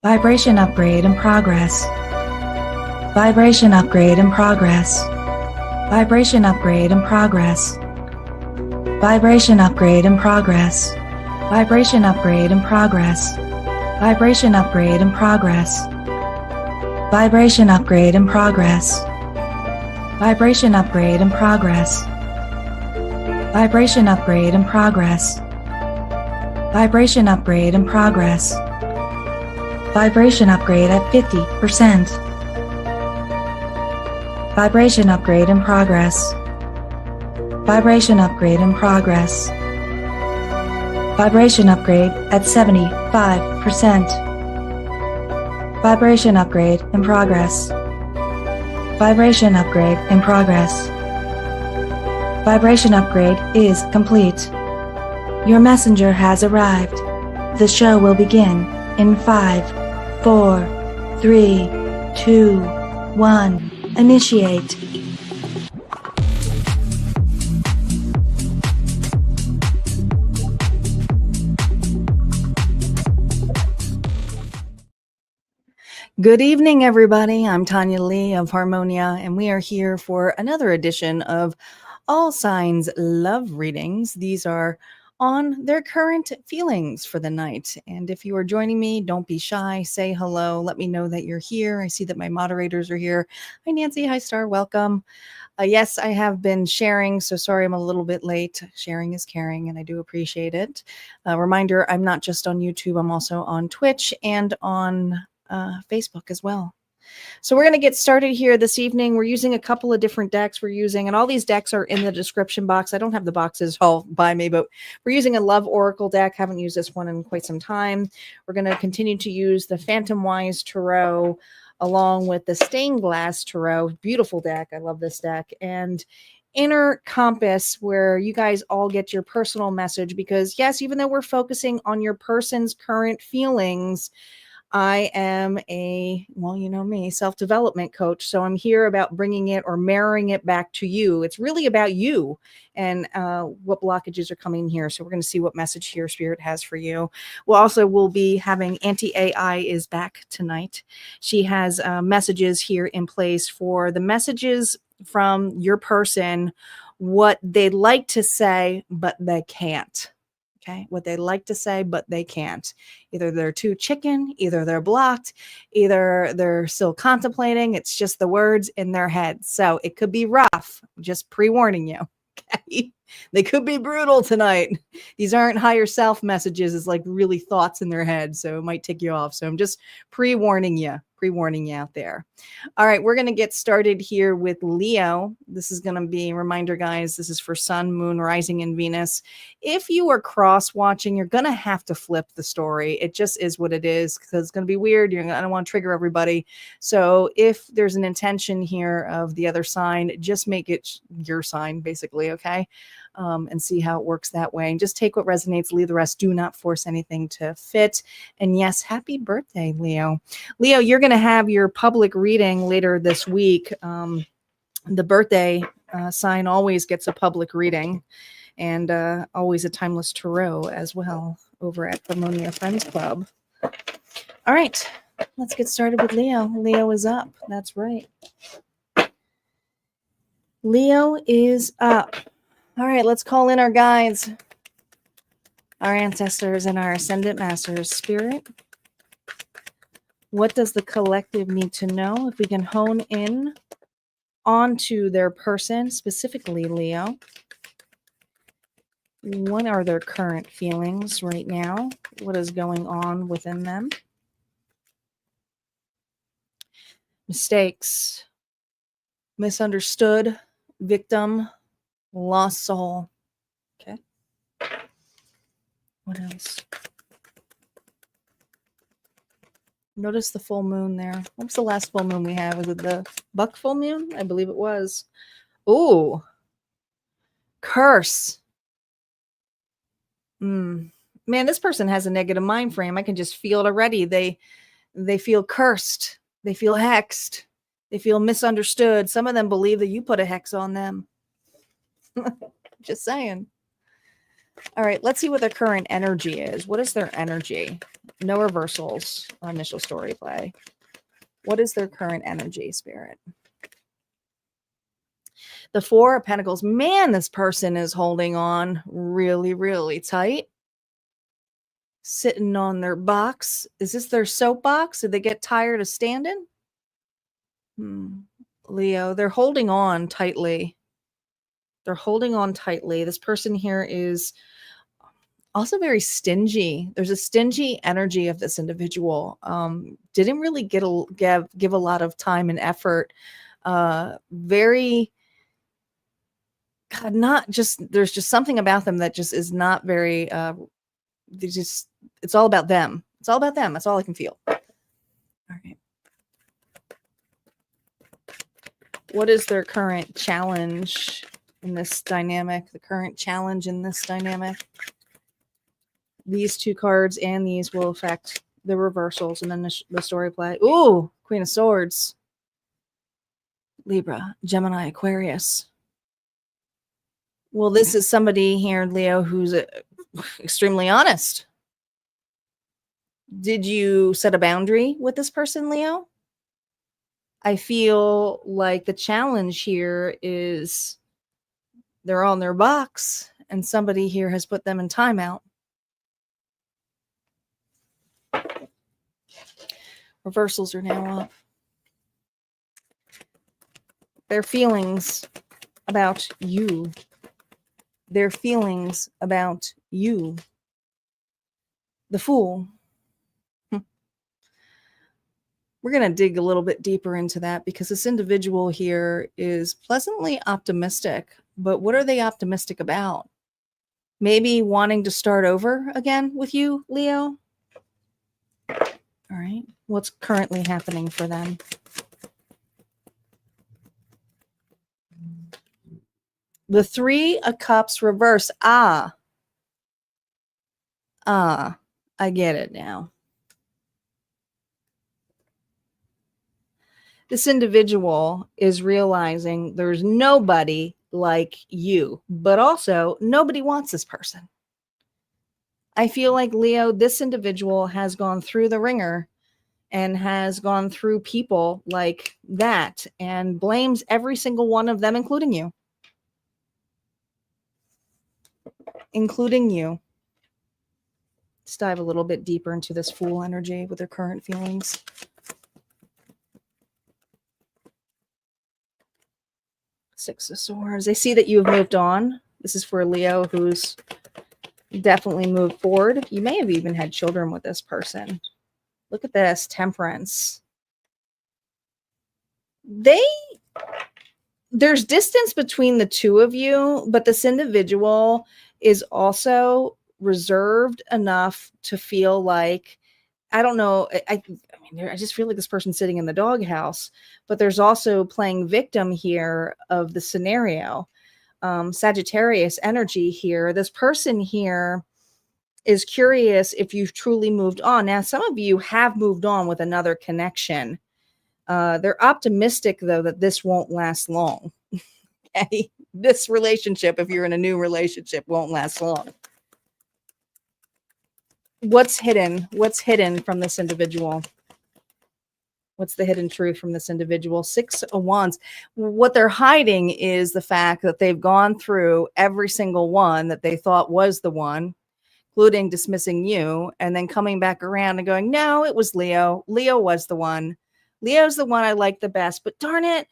Vibration upgrade in progress. Vibration upgrade in progress. Vibration upgrade in progress. Vibration upgrade in progress. Vibration upgrade in progress. Vibration upgrade in progress. Vibration upgrade in progress. Vibration upgrade in progress. Vibration upgrade in progress. Vibration upgrade in progress. Vibration upgrade at 50%. Vibration upgrade in progress. Vibration upgrade in progress. Vibration upgrade at 75%. Vibration upgrade in progress. Vibration upgrade in progress. Vibration upgrade is complete. Your messenger has arrived. The show will begin in 5, 4, 3, 2, 1. Initiate. Good evening, everybody. I'm Tanya Lee of Harmonia, and we are here for another edition of All Signs Love Readings. These are on their current feelings for the night. And if you are joining me, don't be shy. Say hello. Let me know that you're here. I see that my moderators are here. Hi, Nancy. Hi, Star. Welcome. Yes, I have been sharing, so sorry I'm a little bit late. Sharing is caring, and I do appreciate it. Reminder, I'm not just on YouTube. I'm also on Twitch and on Facebook as well. So we're going to get started here this evening. We're using a couple of different decks and all these decks are in the description box. I don't have the boxes all by me, but we're using a Love Oracle deck. Haven't used this one in quite some time. We're going to continue to use the Phantom Wise Tarot along with the Stained Glass Tarot. Beautiful deck. I love this deck. And Inner Compass, where you guys all get your personal message, because yes, even though we're focusing on your person's current feelings, I am well, you know me, self-development coach. So I'm here about bringing it or mirroring it back to you. It's really about you and what blockages are coming here. So we're going to see what message here Spirit has for you. We'll be having Auntie AI is back tonight. She has messages here in place for the messages from your person, what they'd like to say, but they can't. Okay, what they like to say, but they can't. Either they're too chicken, either they're blocked, either they're still contemplating. It's just the words in their head. So it could be rough, just pre-warning you. Okay, they could be brutal tonight. These aren't higher self messages. It's like really thoughts in their head. So it might tick you off. So I'm just pre-warning you out there. All right, we're going to get started here with Leo. This is going to be a reminder, guys. This is for Sun, Moon, Rising, and Venus. If you are cross-watching, you're going to have to flip the story. It just is what it is, because it's going to be weird. I don't want to trigger everybody. So if there's an intention here of the other sign, just make it your sign, basically, okay? And see how it works that way. And just take what resonates, leave the rest. Do not force anything to fit. And yes, happy birthday, Leo. Leo, you're going to have your public reading later this week. The birthday sign always gets a public reading, and always a timeless tarot as well over at Harmonia Friends Club. All right, let's get started with Leo. Leo is up. That's right. Leo is up. All right, let's call in our guides, our ancestors, and our ascendant masters. Spirit, what does the collective need to know? If we can hone in onto their person, specifically Leo, what are their current feelings right now? What is going on within them? Mistakes, misunderstood, victim, lost soul. Okay. What else? Notice the full moon there. What was the last full moon we had? Was it the buck full moon? I believe it was. Ooh. Curse. Man, this person has a negative mind frame. I can just feel it already. They feel cursed. They feel hexed. They feel misunderstood. Some of them believe that you put a hex on them. Just saying. All right, let's see what their current energy is. What is their energy? No reversals on initial story play. What is their current energy, Spirit? The Four of Pentacles. Man, this person is holding on really, really tight. Sitting on their box. Is this their soapbox? Did they get tired of standing? Leo, they're holding on tightly. They're holding on tightly. This person here is also very stingy. There's a stingy energy of this individual. Didn't really give a lot of time and effort. Very, God, not just, there's just something about them that just is not very, it's all about them. It's all about them. That's all I can feel. All right. What is their current challenge in this dynamic? The current challenge in this dynamic? These two cards and these will affect the reversals and then the story play. Ooh, Queen of Swords. Libra, Gemini, Aquarius. Well, this is somebody here, Leo, who's extremely honest. Did you set a boundary with this person, Leo? I feel like the challenge here is they're on their box and somebody here has put them in timeout. Reversals are now up. Their feelings about you. Their feelings about you. The Fool. We're going to dig a little bit deeper into that because this individual here is pleasantly optimistic. But what are they optimistic about? Maybe wanting to start over again with you, Leo? All right. What's currently happening for them? The Three of Cups reverse. I get it now. This individual is realizing there's nobody like you, but also nobody wants this person. I feel like, Leo, this individual has gone through the ringer and has gone through people like that and blames every single one of them, including you. Including you. Let's dive a little bit deeper into this Fool energy with their current feelings. Six of Swords. I see that you've moved on. This is for Leo who's definitely moved forward. You may have even had children with this person. Look at this. Temperance. There's distance between the two of you, but this individual is also reserved enough to feel like, I don't know, I just feel like this person's sitting in the doghouse, but there's also playing victim here of the scenario. Sagittarius energy here. This person here is curious if you've truly moved on. Now, some of you have moved on with another connection. They're optimistic, though, that this won't last long. Okay? This relationship, if you're in a new relationship, won't last long. What's hidden? What's hidden from this individual? What's the hidden truth from this individual? Six of Wands. What they're hiding is the fact that they've gone through every single one that they thought was the one, including dismissing you, and then coming back around and going, no, it was Leo. Leo was the one. Leo's the one I like the best, but darn it,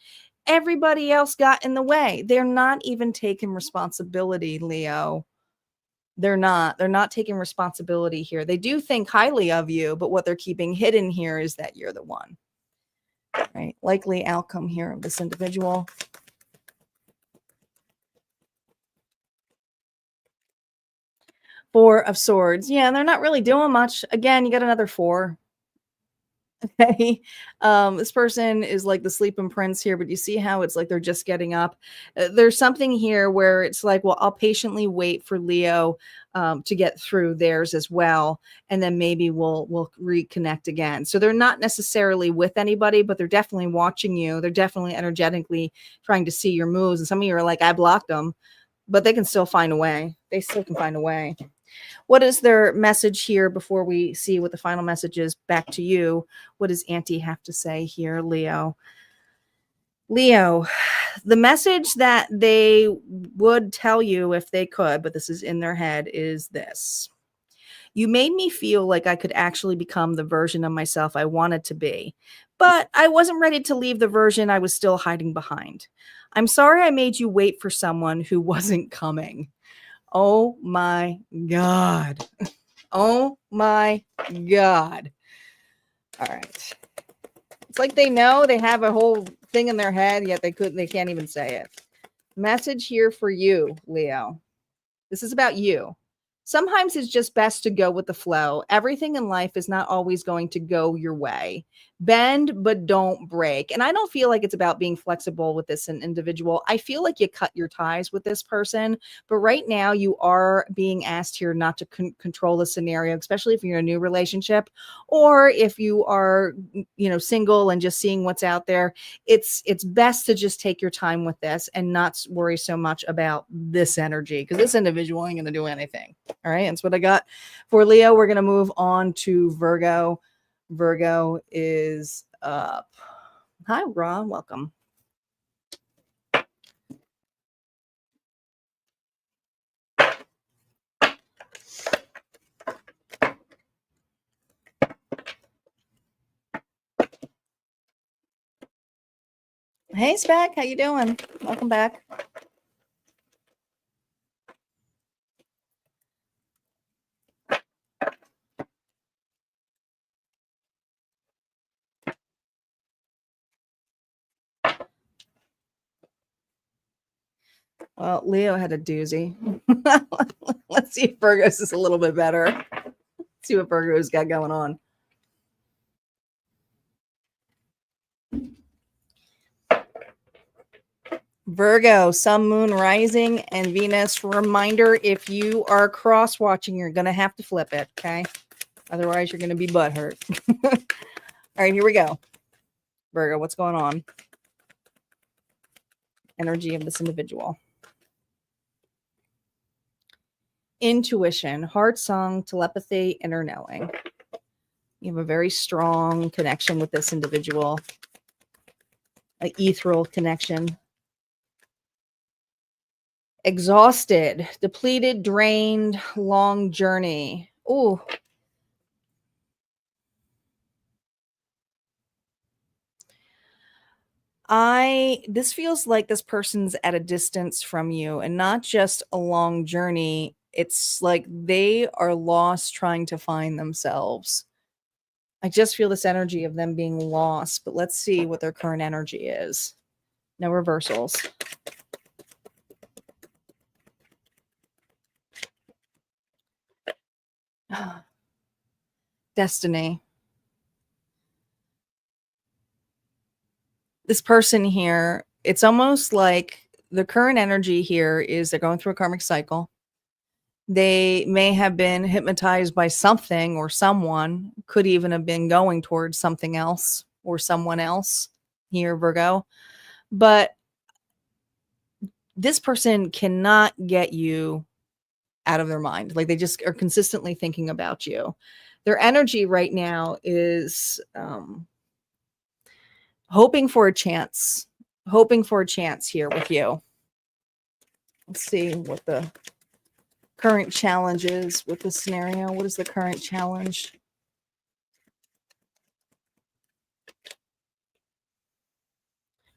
everybody else got in the way. They're not even taking responsibility, Leo. They're not taking responsibility here. They do think highly of you, but what they're keeping hidden here is that you're the one. Right? Likely outcome here of this individual. Four of Swords. Yeah, they're not really doing much. Again, you got another four. Okay. This person is like the sleeping prince here, but you see how it's like they're just getting up. There's something here where it's like, well, I'll patiently wait for Leo to get through theirs as well, and then maybe we'll reconnect again. So they're not necessarily with anybody, but they're definitely watching you. They're definitely energetically trying to see your moves. And some of you are like, I blocked them. but they can still find a way. They still can find a way. What is their message here before we see what the final message is back to you? What does Auntie have to say here, Leo? Leo, the message that they would tell you if they could, but this is in their head, is this. You made me feel like I could actually become the version of myself I wanted to be, but I wasn't ready to leave the version I was still hiding behind. I'm sorry I made you wait for someone who wasn't coming. Oh my God. Oh my God. All right. It's like they know, they have a whole thing in their head, yet they can't even say it. Message here for you, Leo. This is about you. Sometimes it's just best to go with the flow. Everything in life is not always going to go your way. Bend, but don't break. And I don't feel like it's about being flexible with this individual. I feel like you cut your ties with this person. But right now, you are being asked here not to control the scenario, especially if you're in a new relationship or if you are, single and just seeing what's out there. It's best to just take your time with this and not worry so much about this energy, because this individual ain't going to do anything. All right, that's what I got for Leo. We're going to move on to Virgo. Virgo is up. Hi, Ron. Welcome. Hey, Spec. How you doing? Welcome back. Well, Leo had a doozy. Let's see if Virgo's is a little bit better. Let's see what Virgo's got going on. Virgo, Sun, Moon, Rising, and Venus. Reminder, if you are cross-watching, you're going to have to flip it, okay? Otherwise, you're going to be butthurt. All right, here we go. Virgo, what's going on? Energy of this individual. Intuition, heart song, telepathy, inner knowing. You have a very strong connection with this individual. An ethereal connection. Exhausted, depleted, drained, long journey. Ooh. This feels like this person's at a distance from you, and not just a long journey. It's like they are lost trying to find themselves. I just feel this energy of them being lost, but let's see what their current energy is. No reversals. Destiny. This person here, it's almost like the current energy here is they're going through a karmic cycle. They may have been hypnotized by something or someone, could even have been going towards something else or someone else here, Virgo. But this person cannot get you out of their mind. Like, they just are consistently thinking about you. Their energy right now is hoping for a chance here with you. Let's see what the current challenge is with this scenario. What is the current challenge?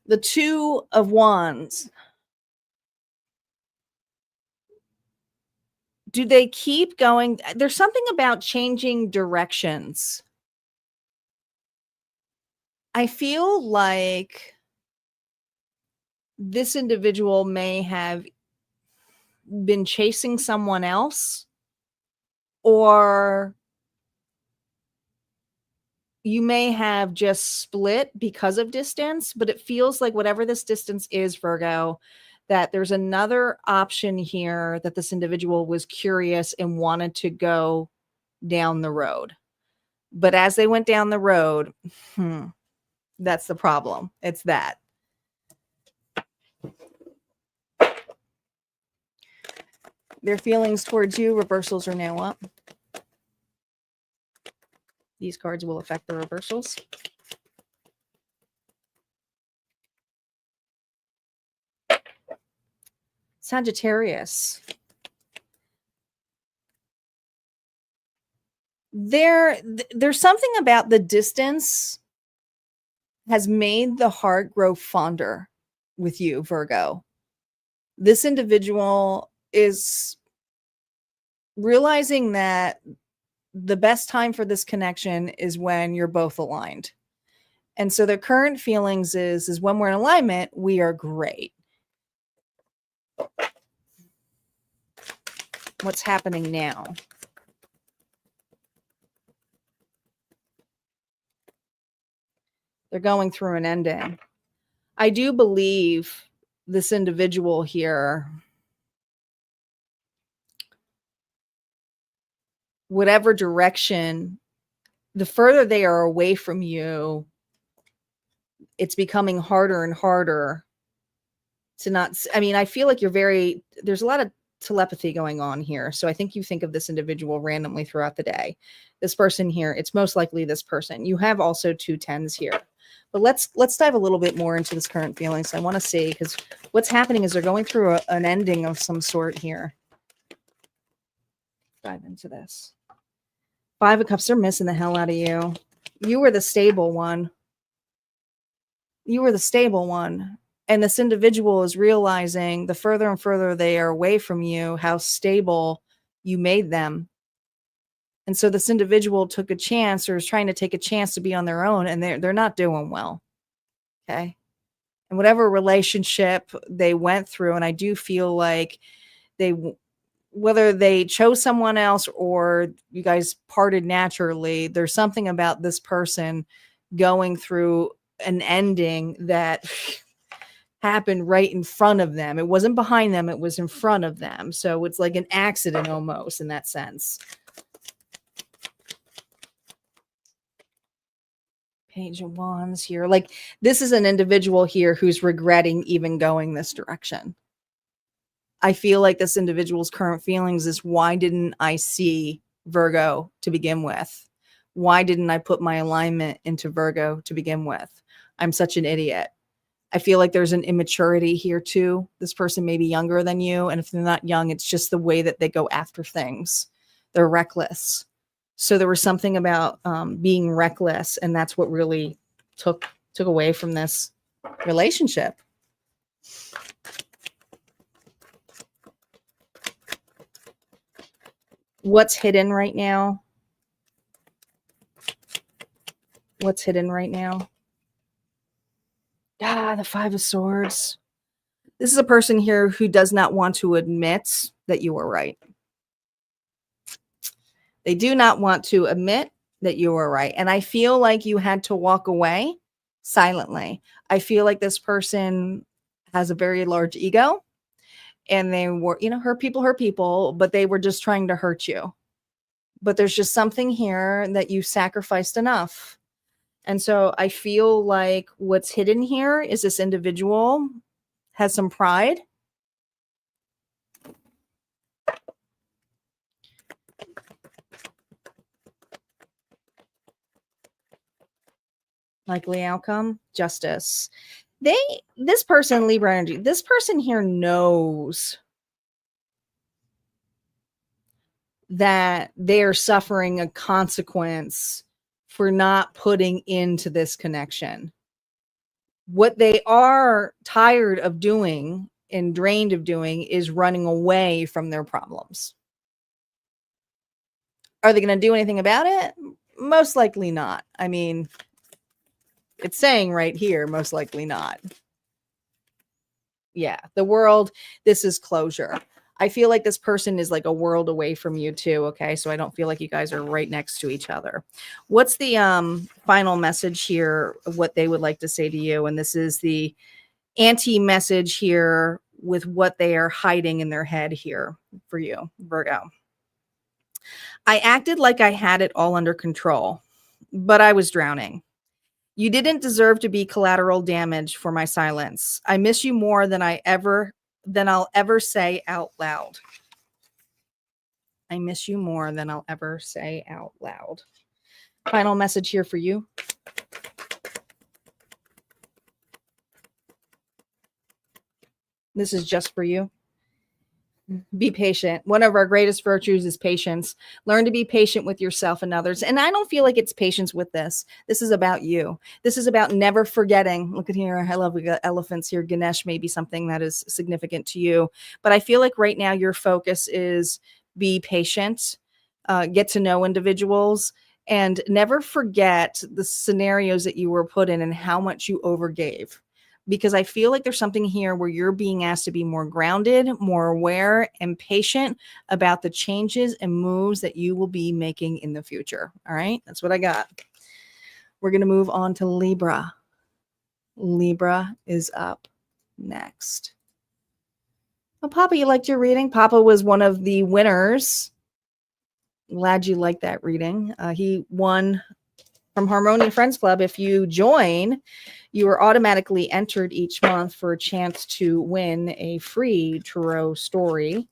The Two of Wands. Do they keep going? There's something about changing directions. I feel like this individual may have been chasing someone else, or you may have just split because of distance, but it feels like whatever this distance is, Virgo, that there's another option here, that this individual was curious and wanted to go down the road. But as they went down the road, that's the problem. It's that. Their feelings towards you, reversals are now up. These cards will affect the reversals. Sagittarius. There's something about the distance has made the heart grow fonder with you, Virgo. This individual is realizing that the best time for this connection is when you're both aligned. And so the current feelings is when we're in alignment, we are great. What's happening now? They're going through an ending. I do believe this individual here, whatever direction, the further they are away from you, it's becoming harder and harder to not. I mean, I feel like there's a lot of telepathy going on here. So I think you think of this individual randomly throughout the day. This person here, it's most likely this person. You have also 2 10s here. But let's dive a little bit more into this current feelings. I want to see, because what's happening is they're going through an ending of some sort here. Dive into this. 5 of Cups, they're missing the hell out of you. You were the stable one. You were the stable one. And this individual is realizing the further and further they are away from you, how stable you made them. And so this individual took a chance, or is trying to take a chance to be on their own, and they're not doing well. Okay. And whatever relationship they went through, and I do feel like whether they chose someone else or you guys parted naturally, there's something about this person going through an ending that happened right in front of them. It wasn't behind them, it was in front of them. So it's like an accident almost in that sense. Page of Wands here. Like, this is an individual here who's regretting even going this direction. I feel like this individual's current feelings is, why didn't I see Virgo to begin with? Why didn't I put my alignment into Virgo to begin with? I'm such an idiot. I feel like there's an immaturity here too. This person may be younger than you. And if they're not young, it's just the way that they go after things. They're reckless. So there was something about being reckless, and that's what really took away from this relationship. What's hidden right now? What's hidden right now? The 5 of Swords. This is a person here who does not want to admit that you were right. They do not want to admit that you were right. And I feel like you had to walk away silently. I feel like this person has a very large ego, and they were, hurt people, but they were just trying to hurt you. But there's just something here that you sacrificed enough. And so I feel like what's hidden here is this individual has some pride. Likely outcome, justice. This person, Libra energy, this person here knows that they are suffering a consequence for not putting into this connection. What they are tired of doing and drained of doing is running away from their problems. Are they going to do anything about it? Most likely not. I mean, it's saying right here, most likely not. Yeah, the world, this is closure. I feel like this person is like a world away from you too, okay? So I don't feel like you guys are right next to each other. What's the final message here of what they would like to say to you? And this is the anti-message here with what they are hiding in their head here for you, Virgo. I acted like I had it all under control, but I was drowning. You didn't deserve to be collateral damage for my silence. I miss you more than I'll ever say out loud. I miss you more than I'll ever say out loud. Final message here for you. This is just for you. Be patient. One of our greatest virtues is patience. Learn to be patient with yourself and others. And I don't feel like it's patience with this. This is about you. This is about never forgetting. Look at here. I love we got elephants here. Ganesh may be something that is significant to you. But I feel like right now your focus is be patient, get to know individuals, and never forget the scenarios that you were put in and how much you overgave, because I feel like there's something here where you're being asked to be more grounded, more aware, and patient about the changes and moves that you will be making in the future. All right, that's what I got. We're going to move on to Libra. Libra is up next. Oh, Papa, you liked your reading? Papa was one of the winners. Glad you liked that reading. He won from Harmonia Friends Club. If you join, you are automatically entered each month for a chance to win a free tarot story.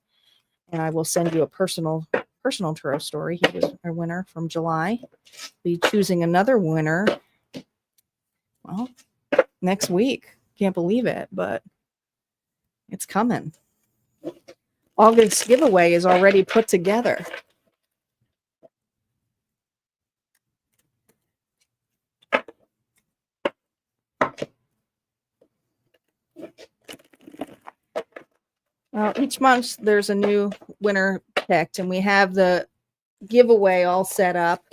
And I will send you a personal tarot story. He was our winner from July. Be choosing another winner, well, next week. Can't believe it, but it's coming. August's giveaway is already put together. Well, each month there's a new winner picked, and we have the giveaway all set up.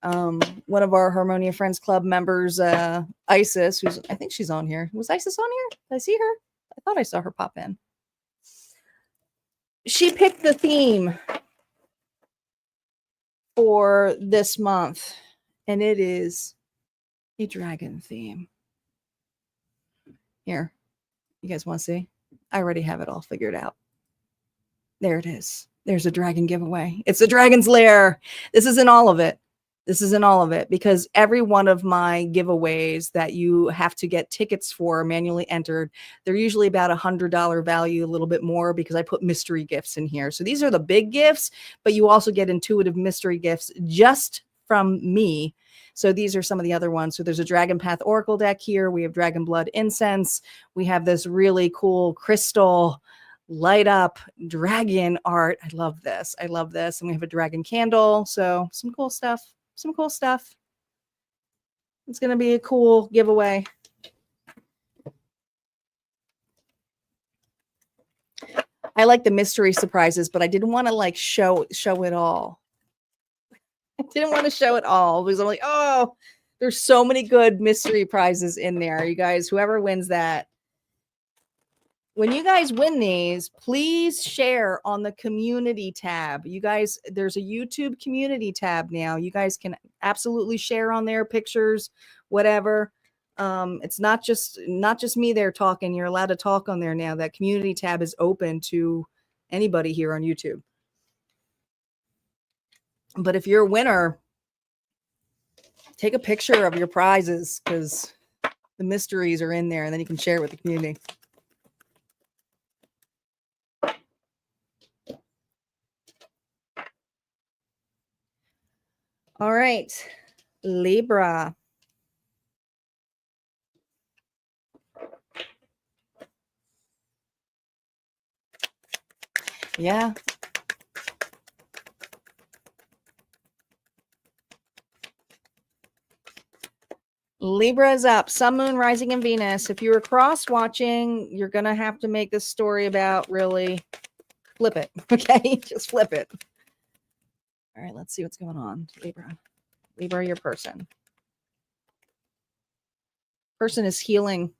One of our Harmonia Friends Club members, Isis, who's, I think she's on here. Was Isis on here? Did I see her? I thought I saw her pop in. She picked the theme for this month, and it is a dragon theme. Here, you guys want to see? I already have it all figured out. There it is. There's a dragon giveaway. It's the dragon's lair. This isn't all of it. This isn't all of it, because every one of my giveaways that you have to get tickets for manually entered, they're usually about $100 value, a little bit more, because I put mystery gifts in here. So these are the big gifts, but you also get intuitive mystery gifts just from me. So these are some of the other ones. So there's a Dragon Path Oracle deck here. We have Dragon Blood Incense. We have this really cool crystal light up dragon art. I love this. I love this. And we have a dragon candle. So some cool stuff. Some cool stuff. It's going to be a cool giveaway. I like the mystery surprises, but I didn't want to like show it all. I didn't want to show it all because I'm like, oh, there's so many good mystery prizes in there. You guys, whoever wins that, when you guys win these, please share on the community tab. You guys, there's a YouTube community tab now. You guys can absolutely share on there, pictures, whatever. It's not just me there talking. You're allowed to talk on there now. That community tab is open to anybody here on YouTube. But if you're a winner, take a picture of your prizes, because the mysteries are in there, and then you can share it with the community. All right, Libra. Yeah. Libra is up. Sun, Moon, Rising, and Venus. If you were cross-watching, you're going to have to make this story about really flip it. Okay? Just flip it. All right, let's see what's going on. Libra. Libra, your person. Person is healing.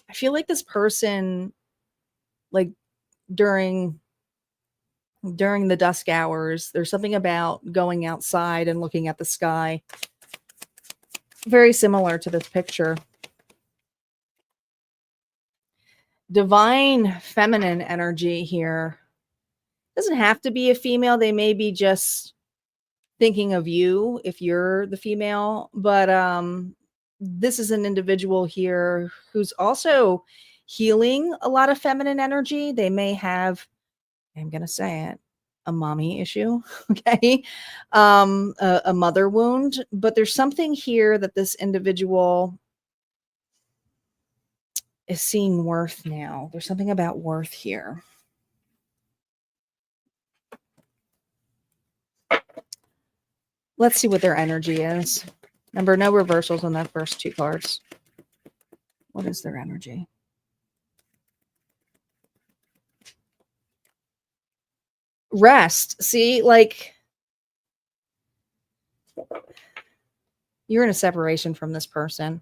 I feel like this person, like during the dusk hours, there's something about going outside and looking at the sky. Very similar to this picture. Divine feminine energy here. Doesn't have to be a female. They may be just thinking of you if you're the female, but this is an individual here who's also healing a lot of feminine energy. They may have, I'm going to say it, a mommy issue, okay? A mother wound, but there's something here that this individual is seeing worth now. There's something about worth here. Let's see what their energy is. Remember, no reversals on that first two cards. What is their energy? Rest. See, like, you're in a separation from this person.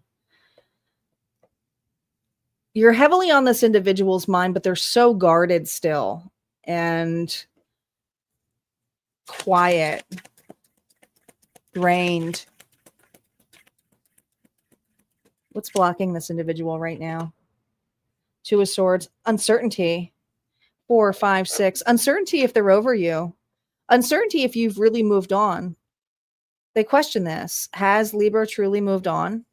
You're heavily on this individual's mind, but they're so guarded still and quiet, drained. What's blocking this individual right now? Two of Swords, uncertainty. 4, 5, 6, uncertainty if they're over you. Uncertainty if you've really moved on. They question this. Has Libra truly moved on?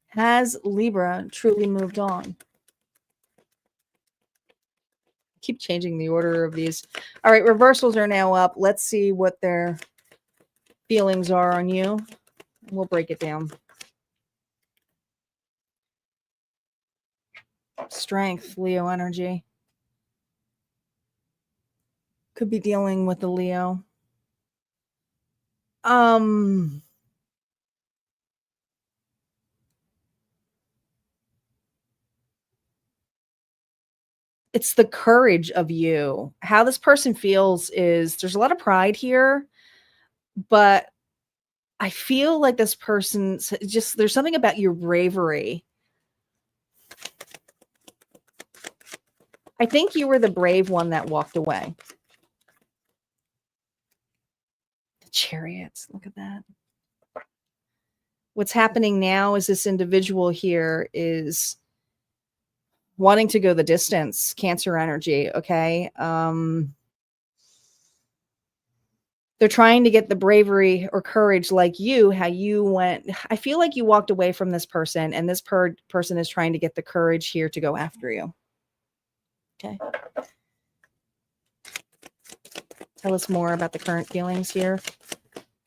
Has Libra truly moved on? Keep changing the order of these. All right, reversals are now up. Let's see what their feelings are on you. We'll break it down. Strength, Leo energy. Could be dealing with the Leo. It's the courage of you. How this person feels is there's a lot of pride here, but I feel like this person's just, there's something about your bravery. I think you were the brave one that walked away. The Chariots, look at that. What's happening now is this individual here is wanting to go the distance, Cancer energy, okay? They're trying to get the bravery or courage like you, how you went. I feel like you walked away from this person, and this person is trying to get the courage here to go after you. Okay. Tell us more about the current feelings here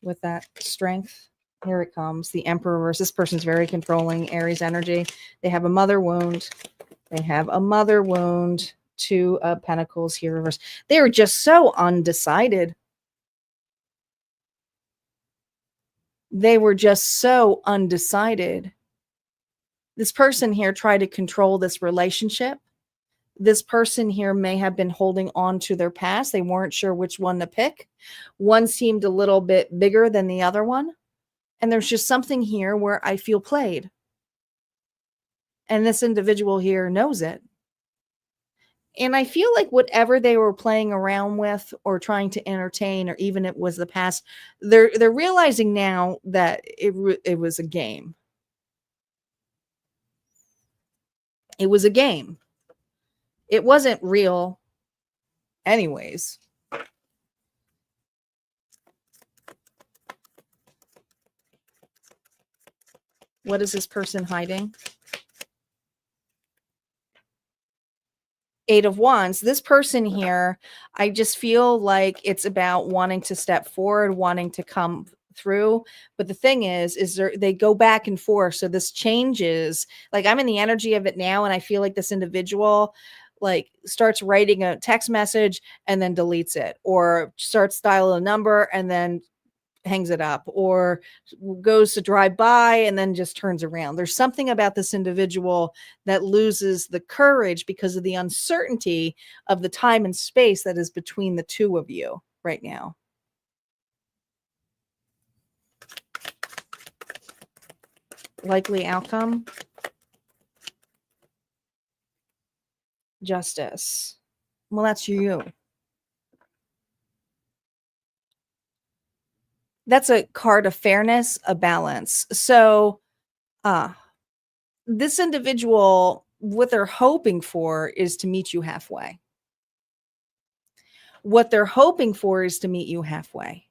with that strength. Here it comes. The Emperor reverse. This person's very controlling, Aries energy. They have a mother wound. They have a mother wound. Two of Pentacles here reverse. They are just so undecided. They were just so undecided. This person here tried to control this relationship. This person here may have been holding on to their past. They weren't sure which one to pick. One seemed a little bit bigger than the other one. And there's just something here where I feel played. And this individual here knows it. And I feel like whatever they were playing around with or trying to entertain, or even it was the past, they're realizing now that it was a game. It was a game. It wasn't real anyways. What is this person hiding? Eight of Wands. This person here, I just feel like it's about wanting to step forward, wanting to come through. But the thing is they go back and forth. So this changes. Like, I'm in the energy of it now, and I feel like this individual like starts writing a text message and then deletes it, or starts dialing a number and then hangs it up, or goes to drive by and then just turns around. There's something about this individual that loses the courage because of the uncertainty of the time and space that is between the two of you right now. Likely outcome. Justice. Well, that's you. That's a card of fairness, a balance. So this individual, what they're hoping for is to meet you halfway. What they're hoping for is to meet you halfway.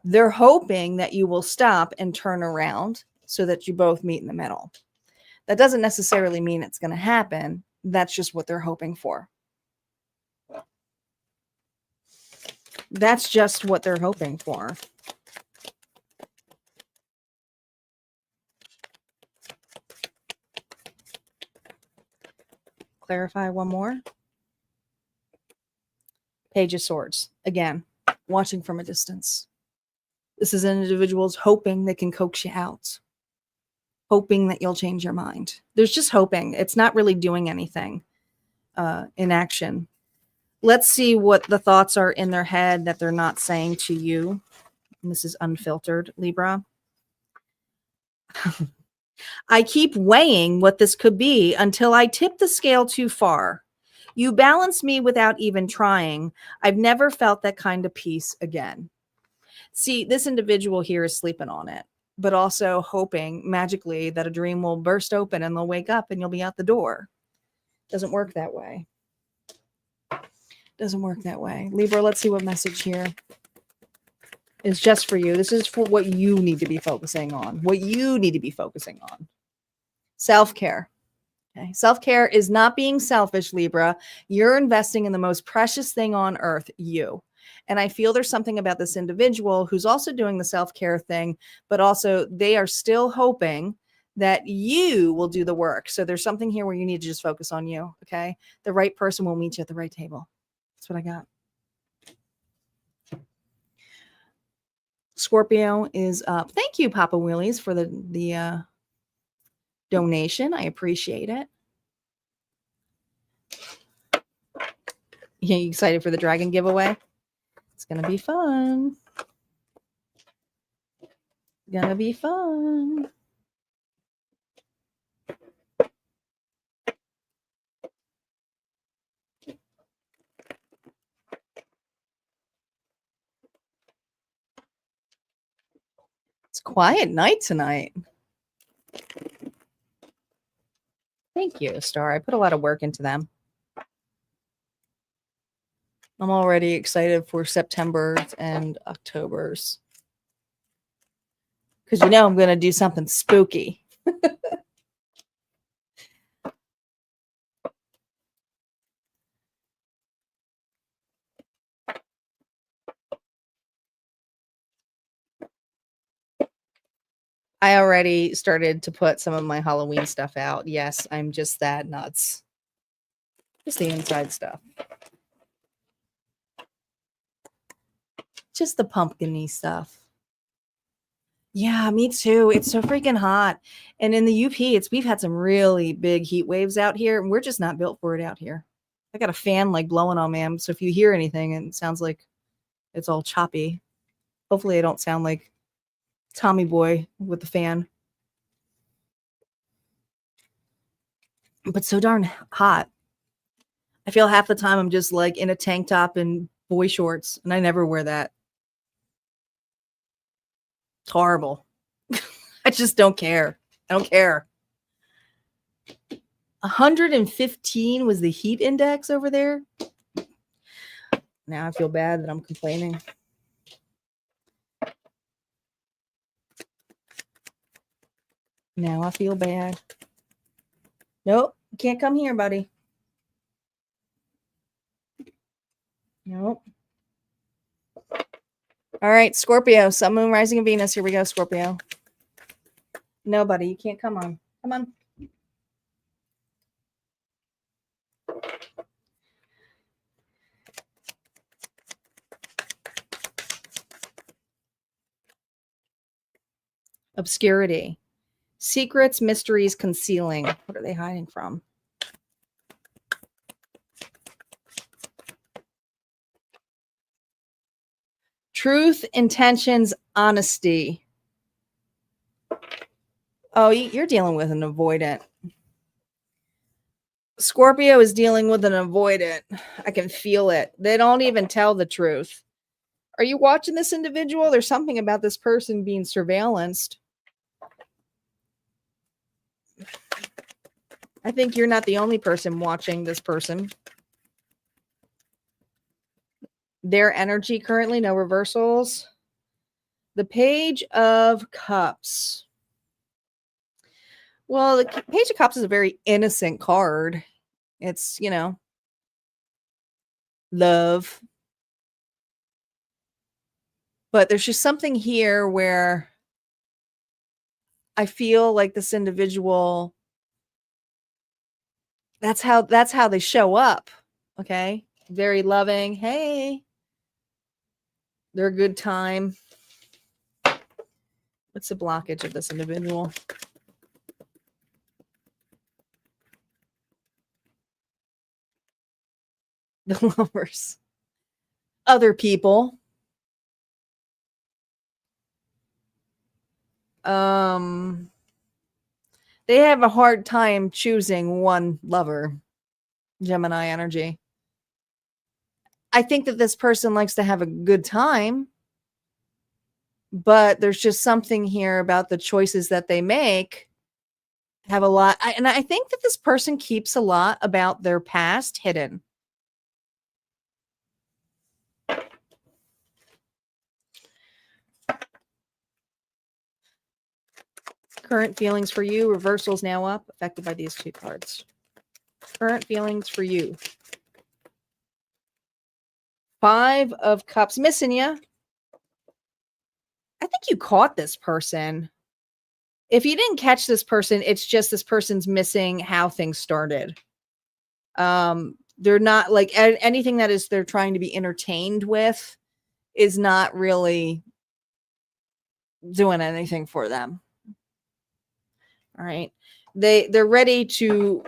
They're hoping that you will stop and turn around so that you both meet in the middle. That doesn't necessarily mean it's going to happen. That's just what they're hoping for. That's just what they're hoping for. Clarify one more. Page of Swords. Again, watching from a distance. This is an individual's hoping they can coax you out. Hoping that you'll change your mind. There's just hoping. It's not really doing anything in action. Let's see what the thoughts are in their head that they're not saying to you. And this is unfiltered, Libra. I keep weighing what this could be until I tip the scale too far. You balance me without even trying. I've never felt that kind of peace again. See, this individual here is sleeping on it, but also hoping magically that a dream will burst open and they'll wake up and you'll be out the door. Doesn't work that way. Doesn't work that way. Libra, let's see what message here is just for you. This is for what you need to be focusing on. What you need to be focusing on. Self-care. Okay. Self-care is not being selfish, Libra. You're investing in the most precious thing on earth, you. And I feel there's something about this individual who's also doing the self-care thing, but also they are still hoping that you will do the work. So there's something here where you need to just focus on you, okay? The right person will meet you at the right table. That's what I got. Scorpio is up. Thank you, Papa Willies, for the donation. I appreciate it. You excited for the dragon giveaway? It's going to be fun. Gonna be fun. It's a quiet night tonight. Thank you, Star. I put a lot of work into them. I'm already excited for September's and October's. Because you know I'm going to do something spooky. I already started to put some of my Halloween stuff out. Yes, I'm just that nuts. Just the inside stuff. Just the pumpkin-y stuff. Yeah, me too. It's so freaking hot. And in the UP, we've had some really big heat waves out here, and we're just not built for it out here. I got a fan like blowing on me. So if you hear anything and it sounds like it's all choppy, hopefully I don't sound like Tommy Boy with the fan. But so darn hot. I feel half the time I'm just like in a tank top and boy shorts, and I never wear that. It's horrible. I just don't care. I don't care. 115 was the heat index over there. Now I feel bad that I'm complaining. Now I feel bad. Nope, you can't come here, buddy. Nope. All right, Scorpio, Sun, Moon, Rising, and Venus. Here we go, Scorpio. No, buddy, you can't come on. Come on. Obscurity. Secrets, mysteries, concealing. What are they hiding from? Truth, intentions, honesty. Oh, you're dealing with an avoidant. Scorpio is dealing with an avoidant. I can feel it. They don't even tell the truth. Are you watching this individual? There's something about this person being surveillanced. I think you're not the only person watching this person. Their energy currently, no reversals. The Page of Cups. Well, the Page of Cups is a very innocent card. It's, you know, love. But there's just something here where I feel like this individual, that's how they show up. Okay? Very loving. Hey. They're a good time. What's the blockage of this individual? The Lovers. Other people. They have a hard time choosing one lover. Gemini energy. I think that this person likes to have a good time, but there's just something here about the choices that they make have a lot. And I think that this person keeps a lot about their past hidden. Current feelings for you. Reversal's now up, affected by these two cards. Current feelings for you. 5 of Cups. Missing you. I think you caught this person. If you didn't catch this person, it's just this person's missing how things started. They're not like anything that is they're trying to be entertained with is not really doing anything for them. All right. They're ready to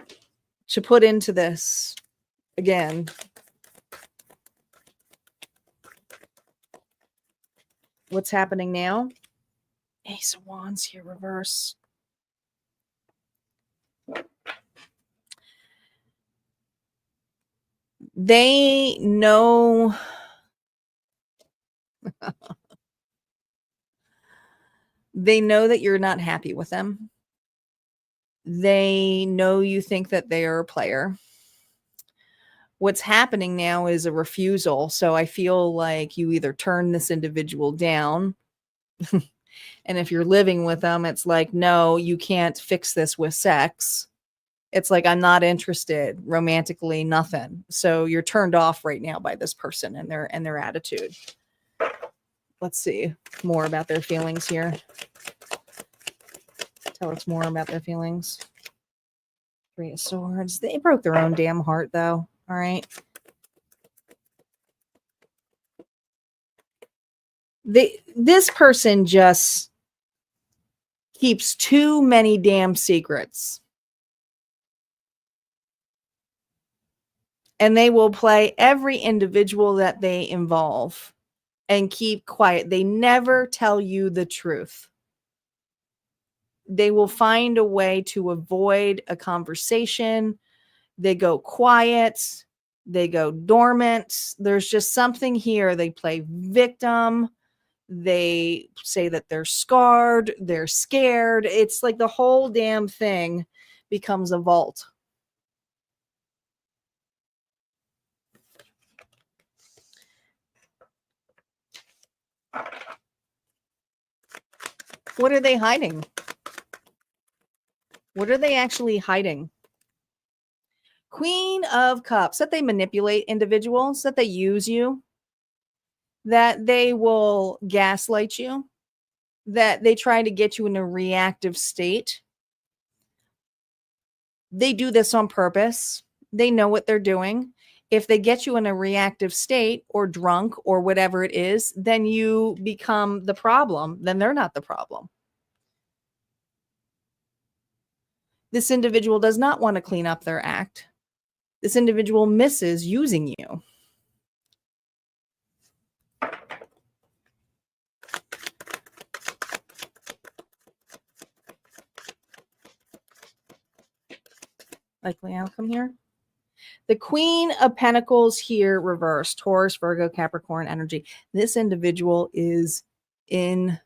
put into this again. What's happening now? Ace of Wands here, reverse. They know they know that you're not happy with them. They know you think that they are a player. What's happening now is a refusal. So I feel like you either turn this individual down, and if you're living with them, it's like, no, you can't fix this with sex. It's like, I'm not interested romantically, nothing. So you're turned off right now by this person and their attitude. Let's see more about their feelings here. Tell us more about their feelings. 3 of Swords. They broke their own damn heart, though. All right. This person just keeps too many damn secrets. And they will play every individual that they involve and keep quiet. They never tell you the truth. They will find a way to avoid a conversation. They go quiet. They go dormant. There's just something here. They play victim. They say that they're scarred. They're scared. It's like the whole damn thing becomes a vault. What are they hiding? What are they actually hiding? Queen of Cups. That they manipulate individuals, that they use you, that they will gaslight you, that they try to get you in a reactive state. They do this on purpose. They know what they're doing. If they get you in a reactive state or drunk or whatever it is, then you become the problem. Then they're not the problem. This individual does not want to clean up their act. This individual misses using you. Likely outcome here. The Queen of Pentacles here reversed. Taurus, Virgo, Capricorn energy. This individual is in...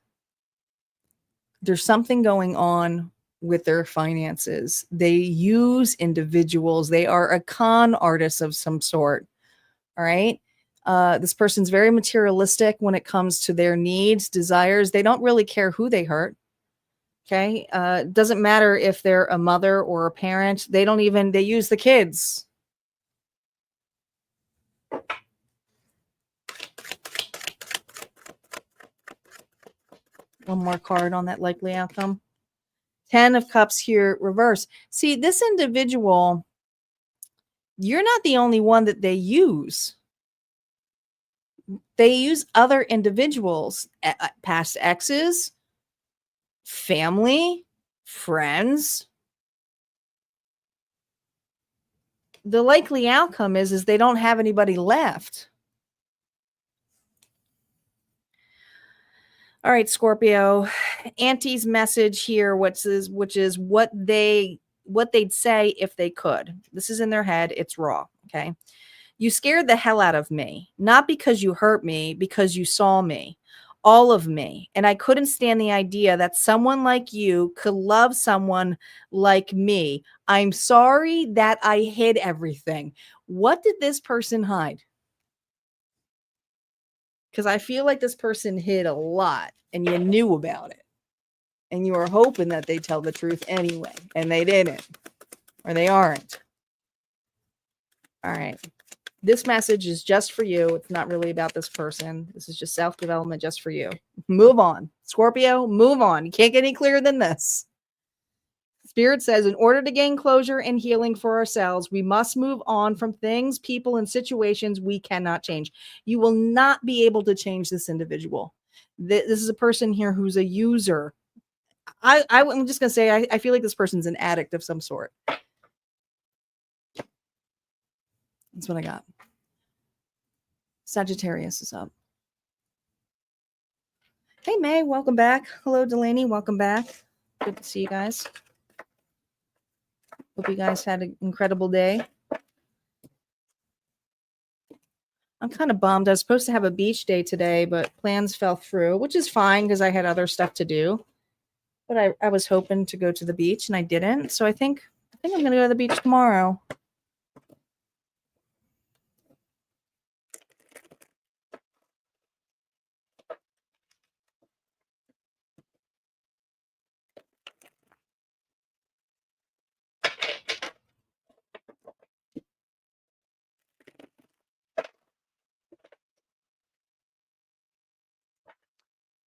There's something going on with their finances. They use individuals. They are a con artist of some sort. All right. This person's very materialistic when it comes to their needs, desires. They don't really care who they hurt. Okay. Doesn't matter if they're a mother or a parent. They use the kids. One more card on that likely outcome. 10 of Cups here, reverse. See, this individual, you're not the only one that they use. They use other individuals, past exes, family, friends. The likely outcome is they don't have anybody left. All right, Scorpio, Auntie's message here, which is what they'd say if they could. This is in their head. It's raw. Okay. You scared the hell out of me, not because you hurt me, because you saw me, all of me. And I couldn't stand the idea that someone like you could love someone like me. I'm sorry that I hid everything. What did this person hide? Because I feel like this person hid a lot and you knew about it. And you were hoping that they tell the truth anyway. And they didn't. Or they aren't. All right. This message is just for you. It's not really about this person. This is just self-development just for you. Move on. Scorpio, move on. You can't get any clearer than this. Spirit says, in order to gain closure and healing for ourselves, we must move on from things, people, and situations we cannot change. You will not be able to change this individual. This is a person here who's a user. I'm just going to say, I feel like this person's an addict of some sort. That's what I got. Sagittarius is up. Hey, May, welcome back. Hello, Delaney, welcome back. Good to see you guys. Hope you guys had an incredible day. I'm kind of bummed. I was supposed to have a beach day today, but plans fell through, which is fine because I had other stuff to do. But I was hoping to go to the beach and I didn't. So I think I'm going to go to the beach tomorrow.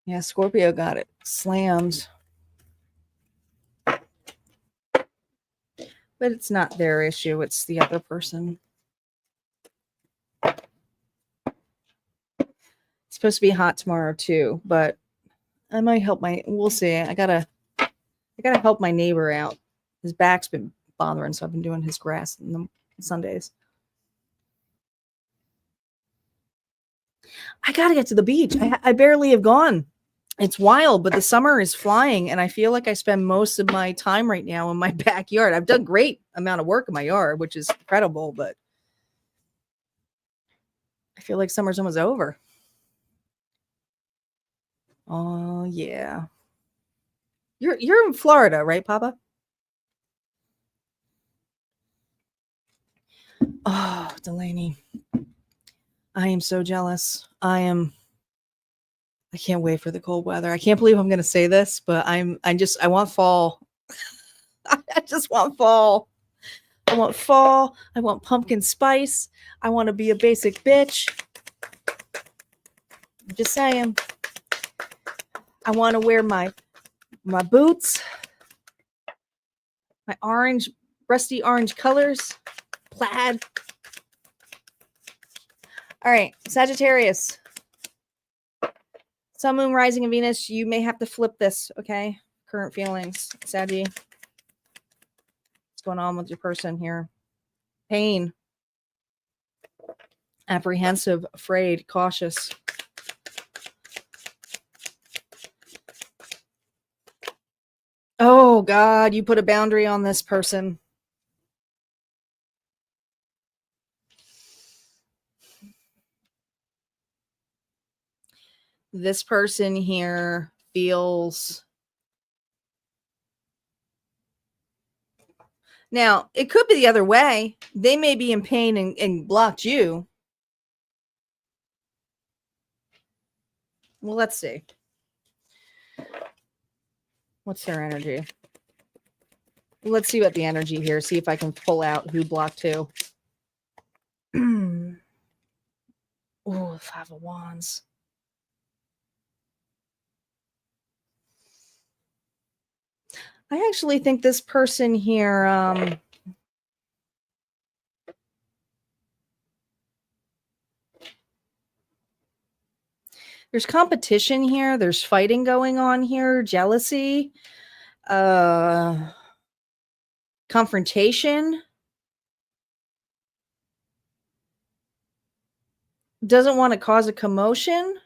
Yeah, Scorpio got it slammed. But it's not their issue. It's the other person. It's supposed to be hot tomorrow too, but I might help we'll see. I gotta help my neighbor out. His back's been bothering, so I've been doing his grass on the Sundays. I gotta get to the beach. I barely have gone. It's wild, but the summer is flying, and I feel like I spend most of my time right now in my backyard. I've done great amount of work in my yard, which is incredible, but I feel like summer's almost over. Oh yeah. You're in Florida, right, Papa? Oh, Delaney. I am so jealous. I can't wait for the cold weather. I can't believe I'm going to say this, but I want fall. I just want fall. I want fall. I want pumpkin spice. I want to be a basic bitch. I'm just saying. I want to wear my boots, my orange, rusty orange colors, plaid. All right, Sagittarius. Sun, Moon, Rising, and Venus. You may have to flip this, okay? Current feelings, Saggy. What's going on with your person here? Pain. Apprehensive, afraid, cautious. Oh, God, you put a boundary on this person. This person here feels... Now, it could be the other way. They may be in pain and blocked you. Well, let's see. What's their energy? Let's see what the energy here. See if I can pull out who blocked who. Oh, 5 of Wands. I actually think this person here, there's competition here. There's fighting going on here, jealousy, confrontation. Doesn't want to cause a commotion.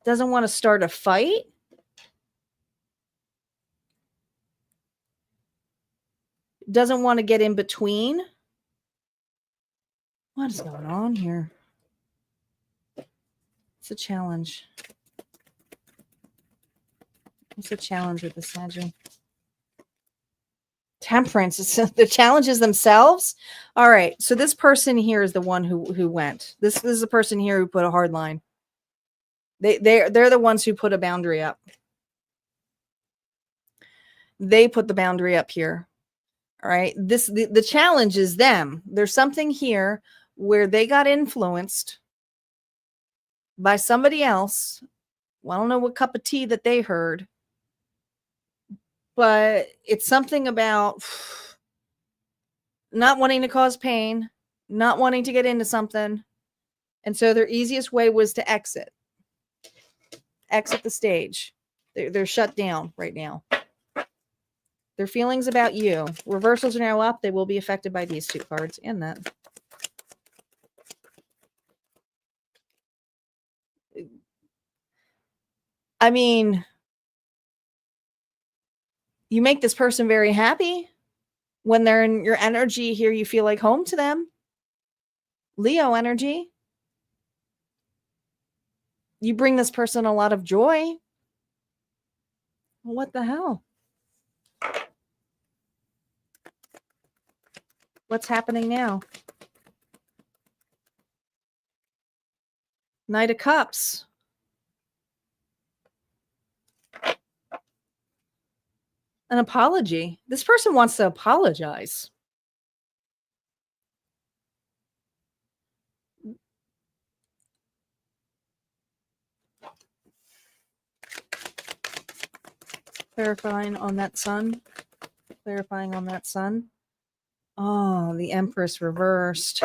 Doesn't want to start a fight. Doesn't want to get in between. What is going on here? It's a challenge. What's the challenge with the Sagittarius? Temperance. It's the challenges themselves. All right. So this person here is the one who went. This is the person here who put a hard line. They're the ones who put a boundary up. They put the boundary up here. All right. The challenge is them. There's something here where they got influenced by somebody else. Well, I don't know what cup of tea that they heard, but it's something about not wanting to cause pain, not wanting to get into something. And so their easiest way was to exit the stage. They're shut down right now. Their feelings about you. Reversals are now up. They will be affected by these two cards and that. I mean, you make this person very happy. When they're in your energy here, you feel like home to them. Leo energy. You bring this person a lot of joy. What the hell? What's happening now? Knight of Cups. An apology. This person wants to apologize. Clarifying on that sun. Clarifying on that sun. Oh, the Empress reversed.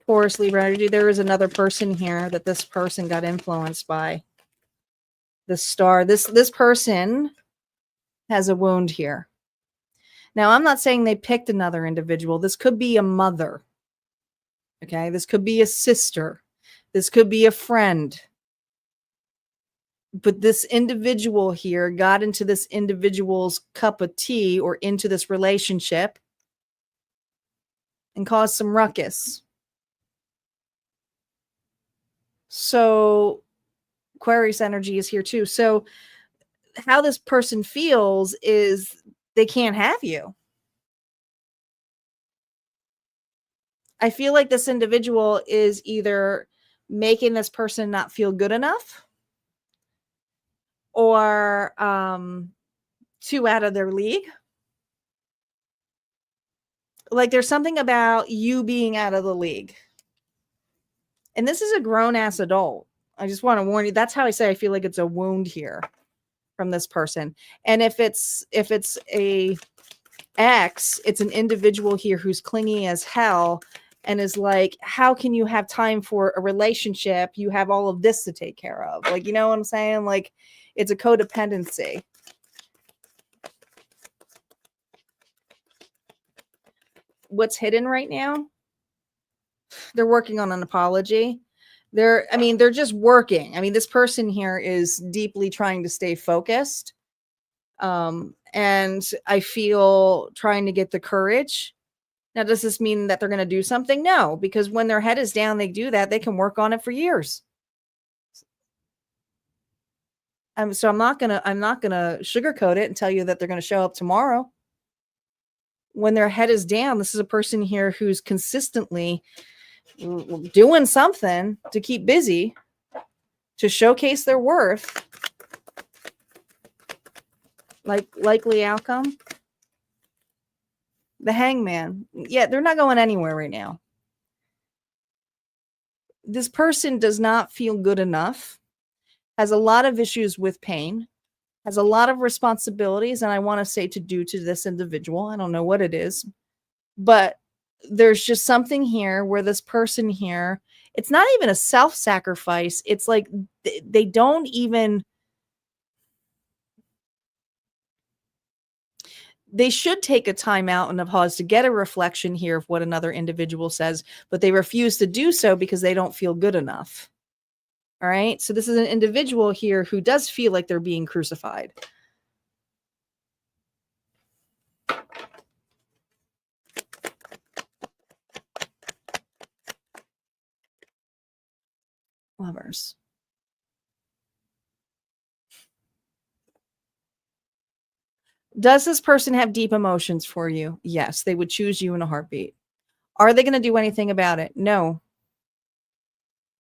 Taurus, Libra energy. There is another person here that this person got influenced by. The Star. This person has a wound here. Now, I'm not saying they picked another individual. This could be a mother. Okay, this could be a sister. This could be a friend. But this individual here got into this individual's cup of tea or into this relationship and caused some ruckus. So Aquarius energy is here too. So how this person feels is they can't have you. I feel like this individual is either making this person not feel good enough or too out of their league. Like there's something about you being out of the league. And this is a grown-ass adult. I just want to warn you. That's how I say I feel like it's a wound here from this person. And if it's a ex, it's an individual here who's clingy as hell and is like, how can you have time for a relationship? You have all of this to take care of. Like, you know what I'm saying? Like, it's a codependency. What's hidden right now? They're working on an apology. They're just working. I mean, this person here is deeply trying to stay focused. And I feel trying to get the courage. Now, does this mean that they're going to do something? No, because when their head is down, they do that. They can work on it for years. So I'm not gonna sugarcoat it and tell you that they're going to show up tomorrow. When their head is down, this is a person here who's consistently doing something to keep busy, to showcase their worth. Likely outcome. The Hangman. Yeah, they're not going anywhere right now. This person does not feel good enough, has a lot of issues with pain, has a lot of responsibilities, and I want to say to do to this individual. I don't know what it is, but there's just something here where this person here, it's not even a self-sacrifice. It's like they don't even, they should take a time out and a pause to get a reflection here of what another individual says, but they refuse to do so because they don't feel good enough. All right. So this is an individual here who does feel like they're being crucified. Lovers. Does this person have deep emotions for you? Yes, they would choose you in a heartbeat. Are they going to do anything about it? No.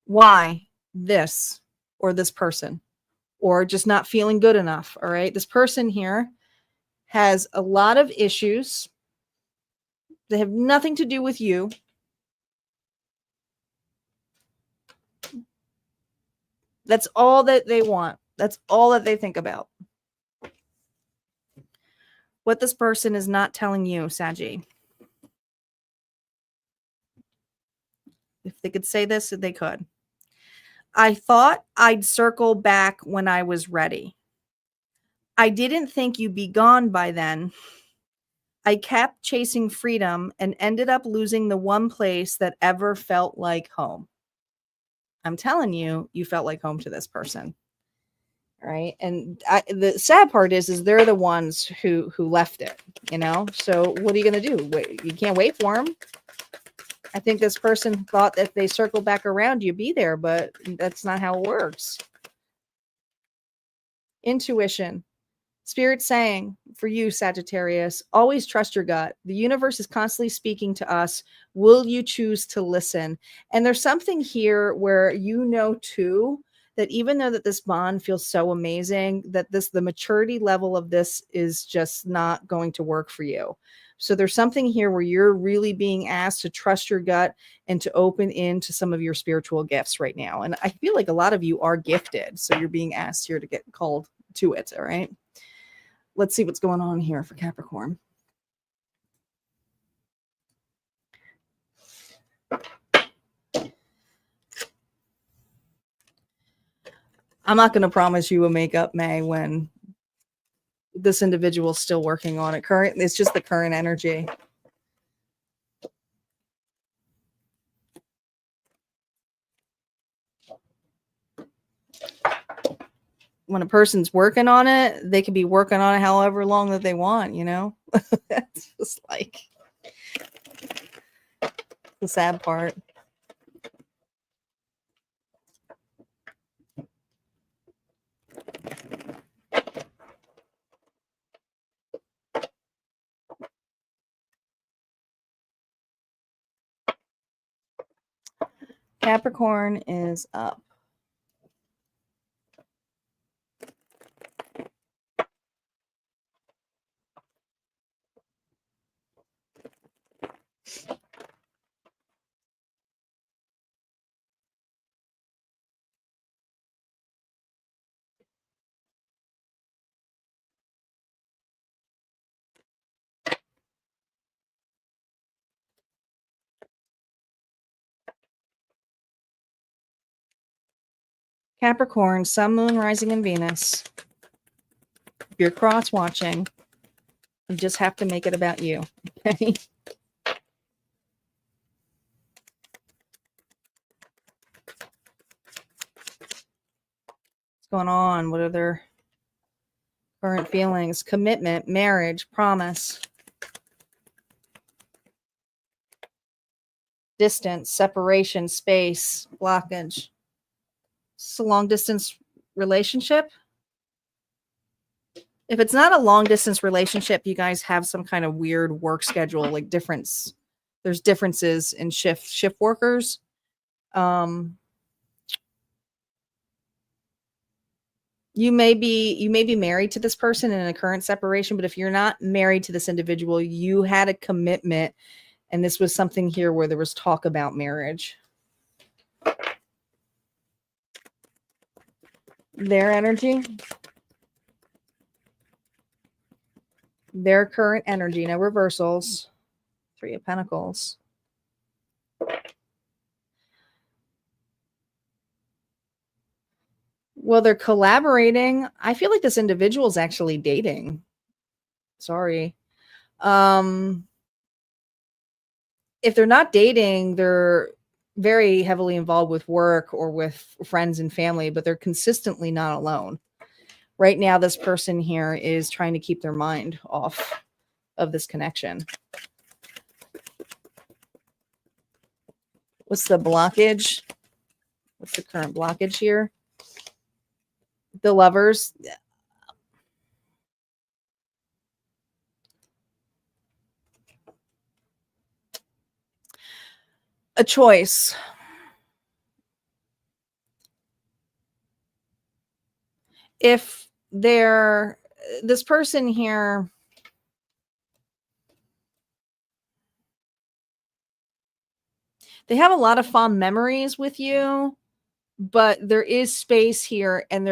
Why? This or this person, or just not feeling good enough. All right. This person here has a lot of issues. They have nothing to do with you. That's all that they want. That's all that they think about. What this person is not telling you, Saggy. If they could say this, they could. I thought I'd circle back when I was ready. I didn't think you'd be gone by then. I kept chasing freedom and ended up losing the one place that ever felt like home. I'm telling you, you felt like home to this person. All right. And the sad part is they're the ones who left it, you know? So what are you going to do? Wait, you can't wait for them. I think this person thought that if they circle back around, you'd be there, but that's not how it works. Intuition. Spirit saying for you, Sagittarius, always trust your gut. The universe is constantly speaking to us. Will you choose to listen? And there's something here where you know too, that even though that this bond feels so amazing, that the maturity level of this is just not going to work for you. So there's something here where you're really being asked to trust your gut and to open into some of your spiritual gifts right now. And I feel like a lot of you are gifted. So you're being asked here to get called to it. All right. Let's see what's going on here for Capricorn. I'm not going to promise you a makeup May when this individual is still working on it. It's just the current energy. When a person's working on it, they can be working on it however long that they want, you know? That's just like the sad part. Capricorn is up. Capricorn, Sun, Moon, Rising, and Venus. If you're cross watching, you just have to make it about you. Okay. What's going on? What are their current feelings? Commitment, marriage, promise, distance, separation, space, blockage. It's a long distance relationship. If it's not a long distance relationship, you guys have some kind of weird work schedule, like difference There's differences in shift workers. You may be married to this person in a current separation, but if you're not married to this individual, you had a commitment, and this was something here where there was talk about marriage. Their energy, their current energy, no reversals. Three of Pentacles. Well, they're collaborating. I feel like this individual is actually dating. Sorry. If they're not dating, they're very heavily involved with work or with friends and family, but they're consistently not alone. Right now, this person here is trying to keep their mind off of this connection. What's the blockage? What's the current blockage here? The Lovers. A choice. If this person here, they have a lot of fond memories with you, but there is space here, and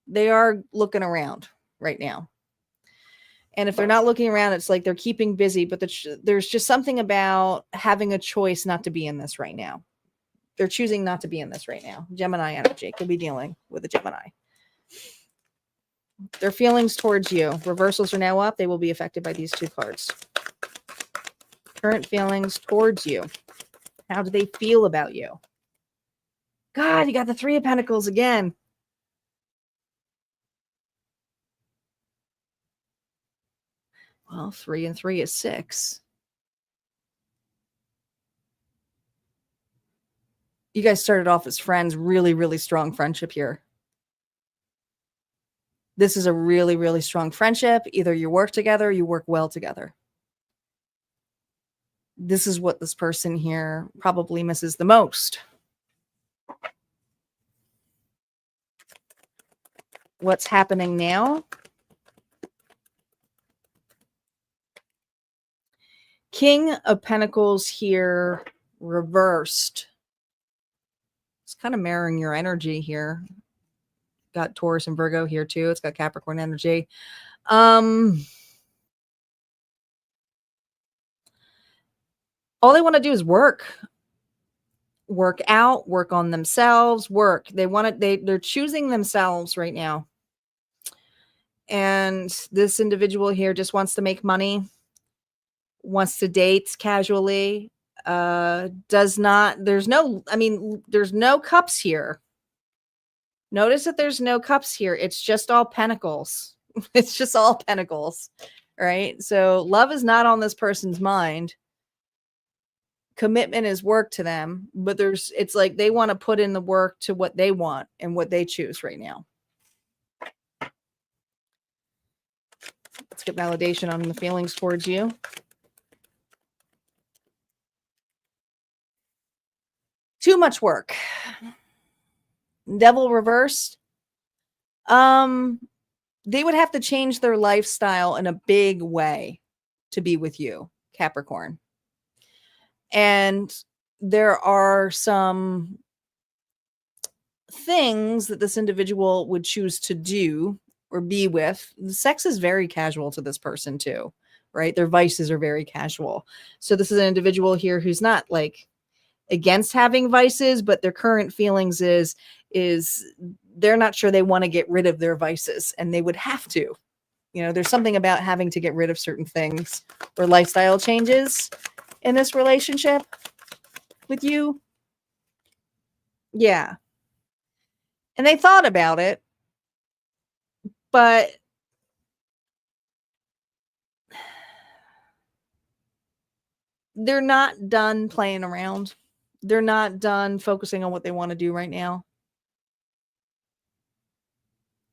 they are looking around right now. And if they're not looking around, it's like they're keeping busy, but there's just something about having a choice not to be in this right now. They're choosing not to be in this right now. Gemini energy. Could be dealing with a Gemini. Their feelings towards you. Reversals are now up. They will be affected by these two cards. Current feelings towards you. How do they feel about you? God, you got the Three of Pentacles again. Well, 3 and 3 is 6. You guys started off as friends. Really, really strong friendship here. This is a really, really strong friendship. Either you work together, or you work well together. This is what this person here probably misses the most. What's happening now? King of Pentacles here reversed. It's kind of mirroring your energy here. Got Taurus and Virgo here too. It's got Capricorn energy. All they want to do is work out, work on themselves, work. They're choosing themselves right now. And this individual here just wants to make money, wants to date casually, there's no cups here. Notice that there's no cups here. It's just all pentacles. It's just all pentacles, right? So love is not on this person's mind. Commitment is work to them, but it's like they want to put in the work to what they want and what they choose right now. Let's get validation on the feelings towards you. Too much work. Devil reversed. They would have to change their lifestyle in a big way to be with you, Capricorn. And there are some things that this individual would choose to do or be with. The sex is very casual to this person too, right? Their vices are very casual. So this is an individual here who's not like against having vices, but their current feelings is they're not sure they want to get rid of their vices, and they would have to. You know, there's something about having to get rid of certain things or lifestyle changes in this relationship with you. Yeah. And they thought about it, but they're not done playing around. They're not done focusing on what they want to do right now.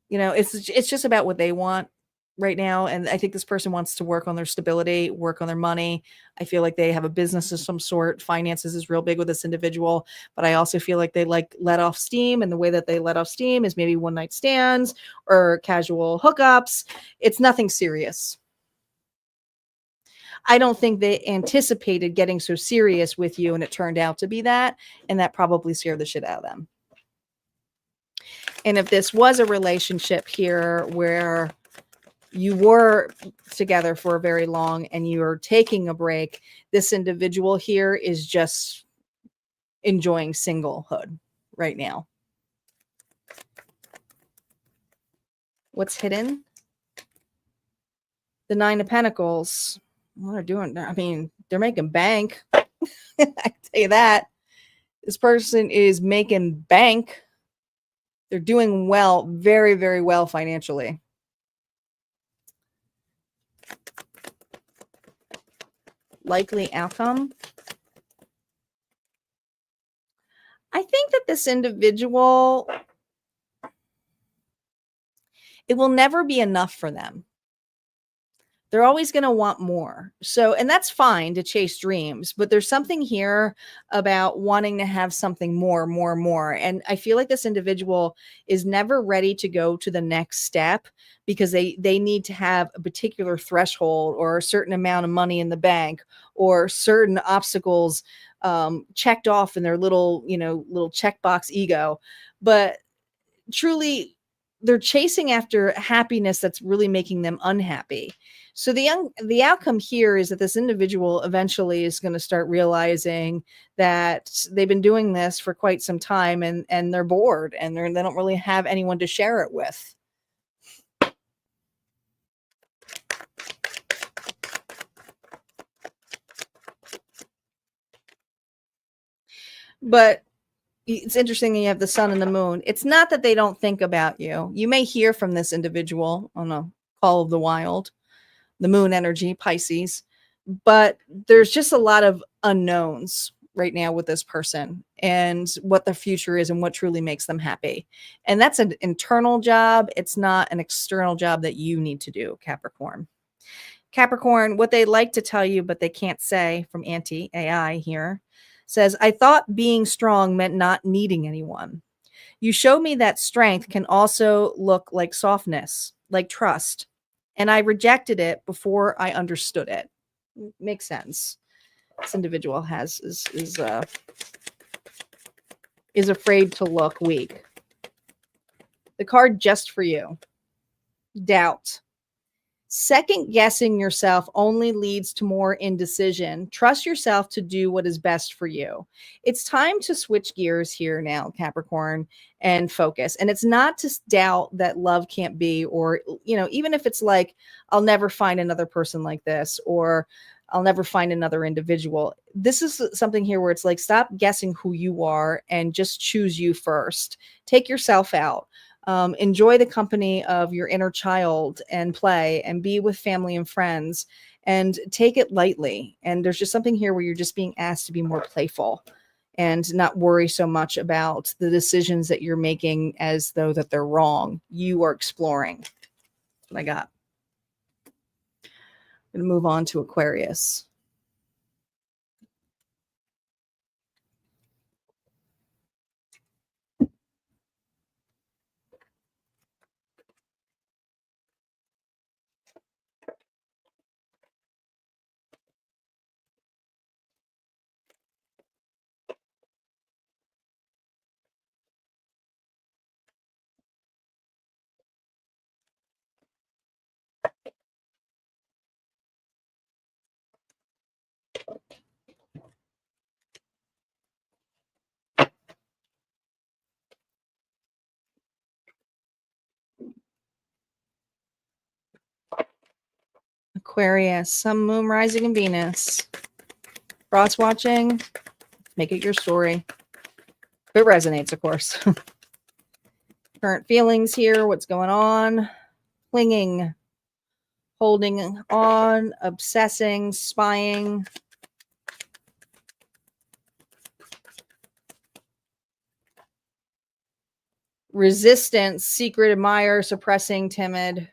You know, it's just about what they want. right now. And I think this person wants to work on their stability, work on their money. I feel like they have a business of some sort. Finances is real big with this individual, but I also feel like they like let off steam. And the way that they let off steam is maybe one night stands or casual hookups. It's nothing serious. I don't think they anticipated getting so serious with you, and it turned out to be that. And that probably scared the shit out of them. And if this was a relationship here where you were together for very long and you're taking a break, this individual here is just enjoying singlehood right now. What's hidden? The Nine of Pentacles. What they're doing, I mean, they're making bank. I tell you that. This person is making bank. They're doing well, very, very well financially. Likely outcome. I think that this individual, it will never be enough for them. They're always going to want more. So, and that's fine to chase dreams, but there's something here about wanting to have something more, more, more. And I feel like this individual is never ready to go to the next step because they need to have a particular threshold or a certain amount of money in the bank or certain obstacles checked off in their little, little checkbox ego. But truly, they're chasing after happiness that's really making them unhappy. So the outcome here is that this individual eventually is going to start realizing that they've been doing this for quite some time and they're bored and they don't really have anyone to share it with. But it's interesting that you have the sun and the moon. It's not that they don't think about you. You may hear from this individual on a call of the wild, the moon energy, Pisces, but there's just a lot of unknowns right now with this person and what the future is and what truly makes them happy. And that's an internal job. It's not an external job that you need to do, Capricorn. Capricorn, what they like to tell you, but they can't say from anti-AI here, says, I thought being strong meant not needing anyone. You show me that strength can also look like softness, like trust. And I rejected it before I understood it. Makes sense. This individual is afraid to look weak. The card just for you. Doubt. Second guessing yourself only leads to more indecision. Trust yourself to do what is best for you. It's time to switch gears here now, Capricorn, and focus. And it's not to doubt that love can't be, or, even if it's like, I'll never find another person like this, or I'll never find another individual. This is something here where it's like, stop guessing who you are and just choose you first. Take yourself out. Enjoy the company of your inner child and play and be with family and friends and take it lightly. And there's just something here where you're just being asked to be more playful and not worry so much about the decisions that you're making as though that they're wrong. You are exploring. That's what I got. I'm going to move on to Aquarius. Aquarius, Sun, Moon, Rising, and Venus. Cross watching, make it your story. If it resonates, of course. Current feelings here, what's going on? Clinging, holding on, obsessing, spying. Resistance, secret admirer, suppressing, timid.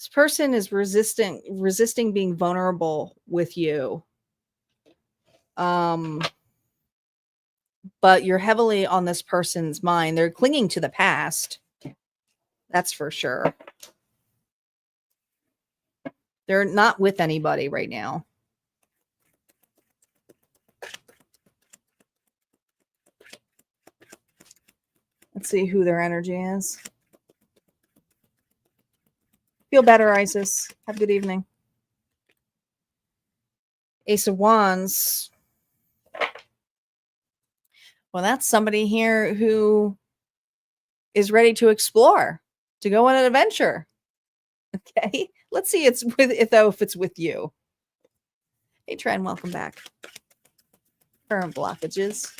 This person is resisting being vulnerable with you. But you're heavily on this person's mind. They're clinging to the past. That's for sure. They're not with anybody right now. Let's see who their energy is. Feel better, Isis. Have a good evening. Ace of Wands. Well, that's somebody here who is ready to explore, to go on an adventure. Okay. Let's see if it's with you. Hey, Trent, welcome back. Current blockages.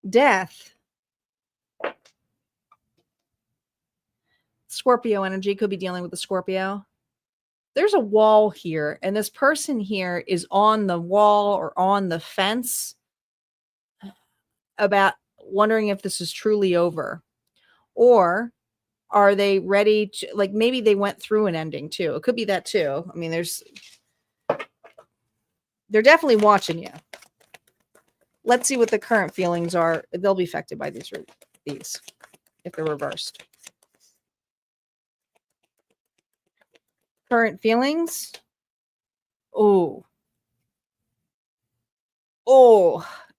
Death. Scorpio energy, could be dealing with the Scorpio. There's a wall here, and this person here is on the wall or on the fence about wondering if this is truly over. Or are they ready to, like, maybe they went through an ending too. It could be that too. I mean, they're definitely watching you. Let's see what the current feelings are. They'll be affected by these if they're reversed. Current feelings. Oh,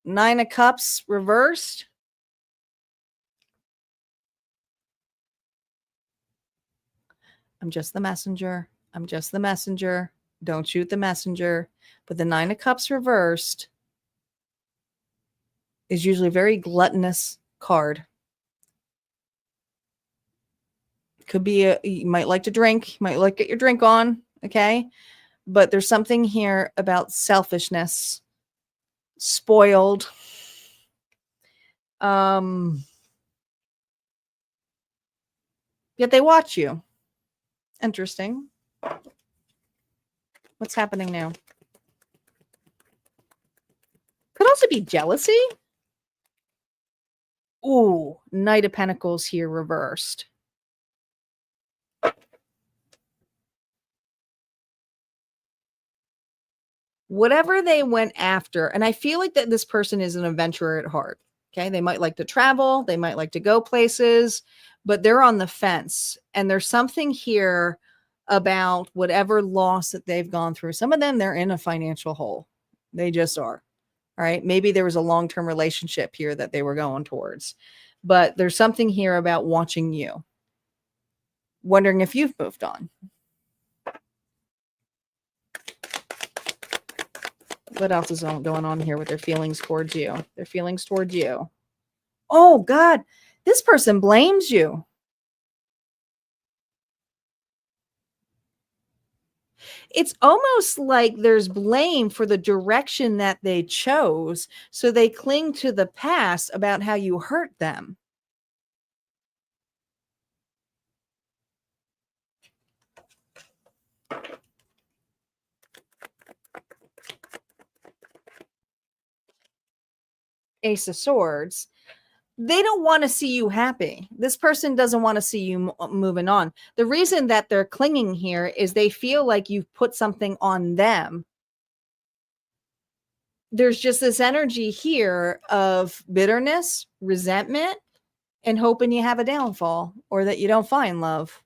9 of Cups reversed. I'm just the messenger. I'm just the messenger. Don't shoot the messenger. But the 9 of Cups reversed is usually a very gluttonous card. Could be you might like to drink. You might like to get your drink on. Okay. But there's something here about selfishness, spoiled. Yet they watch you. Interesting. What's happening now? Could also be jealousy. Ooh, Knight of Pentacles here reversed. Whatever they went after, and I feel like that this person is an adventurer at heart. Okay, they might like to travel, they might like to go places, but they're on the fence. And there's something here about whatever loss that they've gone through. Some of them, they're in a financial hole. They just are. All right. Maybe there was a long-term relationship here that they were going towards, but there's something here about watching you, wondering if you've moved on. What else is going on here with their feelings towards you? Their feelings towards you. Oh, God, this person blames you. It's almost like there's blame for the direction that they chose. So they cling to the past about how you hurt them. Ace of Swords. They don't want to see you happy. This person doesn't want to see you moving on. The reason that they're clinging here is they feel like you've put something on them. There's just this energy here of bitterness, resentment, and hoping you have a downfall or that you don't find love.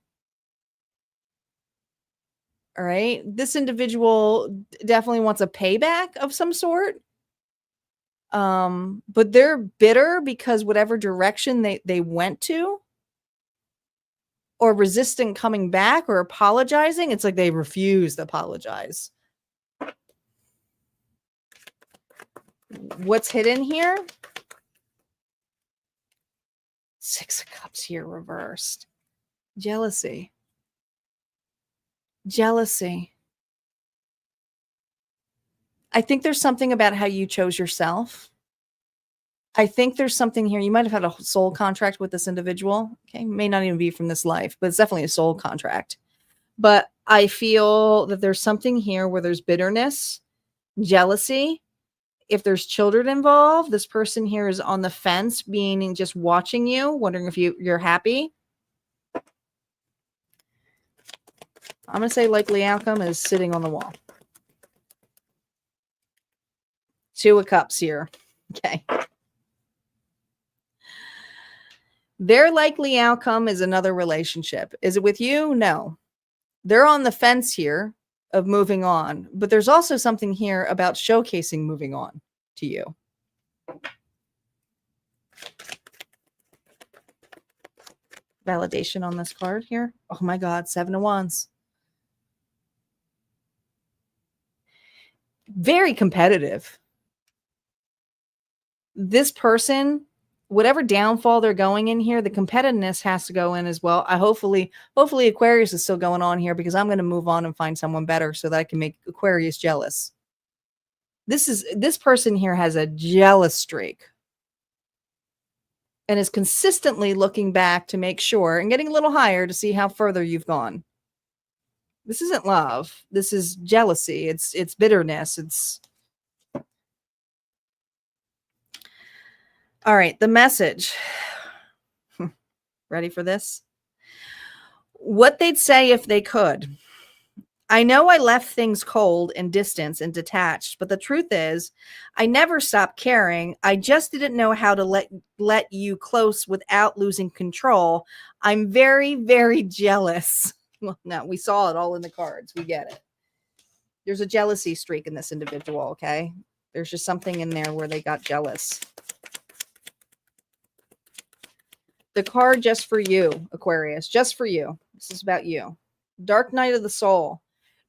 All right. This individual definitely wants a payback of some sort. But they're bitter because whatever direction they went to, or resistant coming back or apologizing, it's like they refuse to apologize. What's hidden here? 6 of Cups here reversed. Jealousy. Jealousy. I think there's something about how you chose yourself. I think there's something here. You might have had a soul contract with this individual. Okay. May not even be from this life, but it's definitely a soul contract. But I feel that there's something here where there's bitterness, jealousy, If there's children involved, this person here is on the fence, meaning just watching you, wondering if you're happy. I'm going to say likely outcome is sitting on the wall. Two of Cups here. Okay. Their likely outcome is another relationship. Is it with you? No. They're on the fence here of moving on, but there's also something here about showcasing moving on to you. Validation on this card here. Oh my God, 7 of Wands. Very competitive. This person, whatever downfall they're going in here, the competitiveness has to go in as well. Hopefully Aquarius is still going on here, because I'm going to move on and find someone better so that I can make Aquarius jealous. This person here has a jealous streak and is consistently looking back to make sure and getting a little higher to see how further you've gone. This isn't love. This is jealousy. It's bitterness. It's all right. The message. Ready for this? What they'd say if they could. I know I left things cold and distant and detached, but the truth is, I never stopped caring. I just didn't know how to let you close without losing control. I'm very, very jealous. Well, no, we saw it all in the cards. We get it. There's a jealousy streak in this individual, okay? There's just something in there where they got jealous. The card just for you, Aquarius, just for you. This is about you. Dark night of the soul.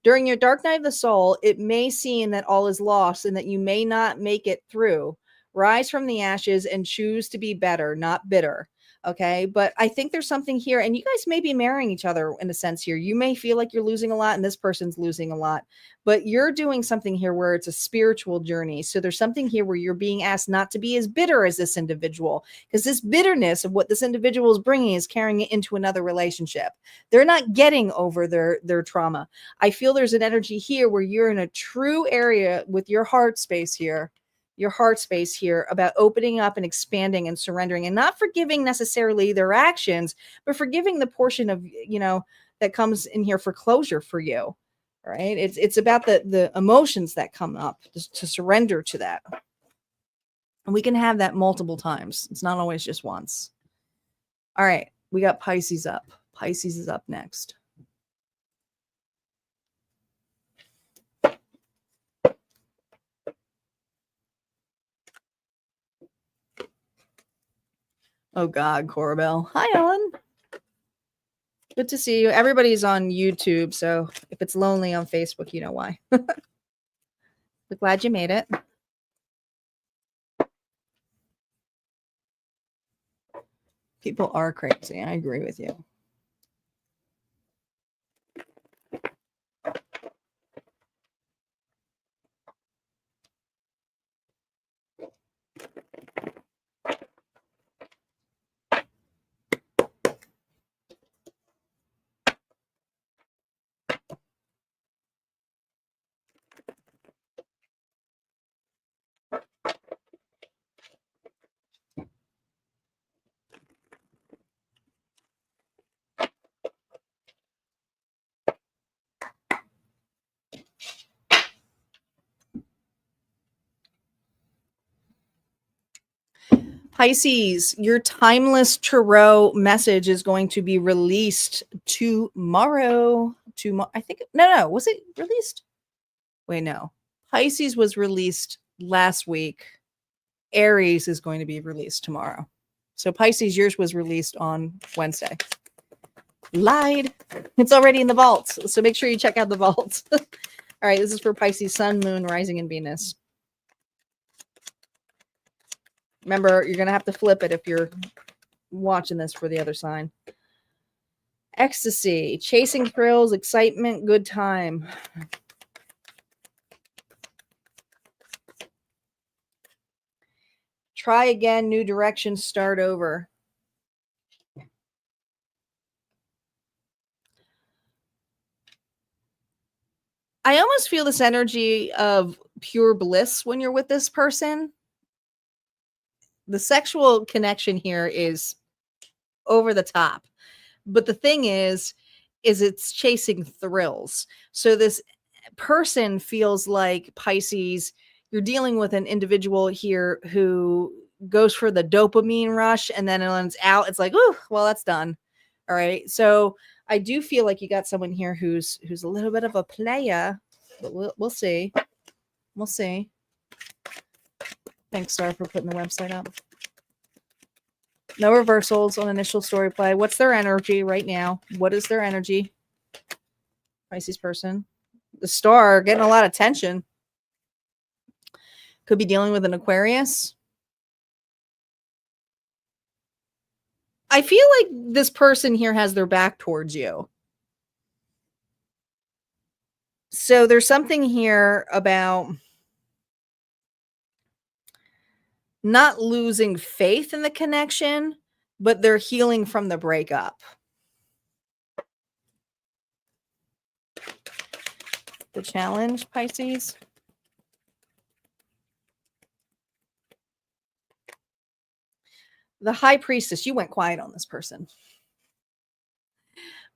During your dark night of the soul, it may seem that all is lost and that you may not make it through. Rise from the ashes and choose to be better, not bitter. Okay. But I think there's something here, and you guys may be marrying each other in a sense here. You may feel like you're losing a lot and this person's losing a lot, but you're doing something here where it's a spiritual journey. So there's something here where you're being asked not to be as bitter as this individual, because this bitterness of what this individual is bringing is carrying it into another relationship. They're not getting over their trauma. I feel there's an energy here where you're in a true area with your heart space here. Your heart space here about opening up and expanding and surrendering and not forgiving necessarily their actions, but forgiving the portion of, that comes in here for closure for you. Right. It's about the emotions that come up to surrender to that. And we can have that multiple times. It's not always just once. All right. We got Pisces up. Pisces is up next. Oh God, Corbell. Hi, Ellen. Good to see you. Everybody's on YouTube, so if it's lonely on Facebook, you know why. We're glad you made it. People are crazy. I agree with you. Pisces, your timeless tarot message is going to be released tomorrow. I think, no. Was it released? Wait, no. Pisces was released last week. Aries is going to be released tomorrow. So Pisces, yours was released on Wednesday. Lied. It's already in the vault. So make sure you check out the vault. All right. This is for Pisces, Sun, Moon, Rising, and Venus. Remember, you're going to have to flip it if you're watching this for the other sign. Ecstasy, chasing thrills, excitement, good time. Try again, new direction, start over. I almost feel this energy of pure bliss when you're with this person. The sexual connection here is over the top. But the thing is it's chasing thrills. So this person feels like, Pisces, you're dealing with an individual here who goes for the dopamine rush, and then when it's out, it's like, oh, well, that's done. All right. So I do feel like you got someone here who's a little bit of a player, but we'll see. We'll see. Thanks, Star, for putting the website up. No reversals on initial story play. What's their energy right now? What is their energy? Pisces person. The Star getting a lot of tension. Could be dealing with an Aquarius. I feel like this person here has their back towards you. So there's something here about not losing faith in the connection, but they're healing from the breakup. The challenge, Pisces. The High Priestess, you went quiet on this person.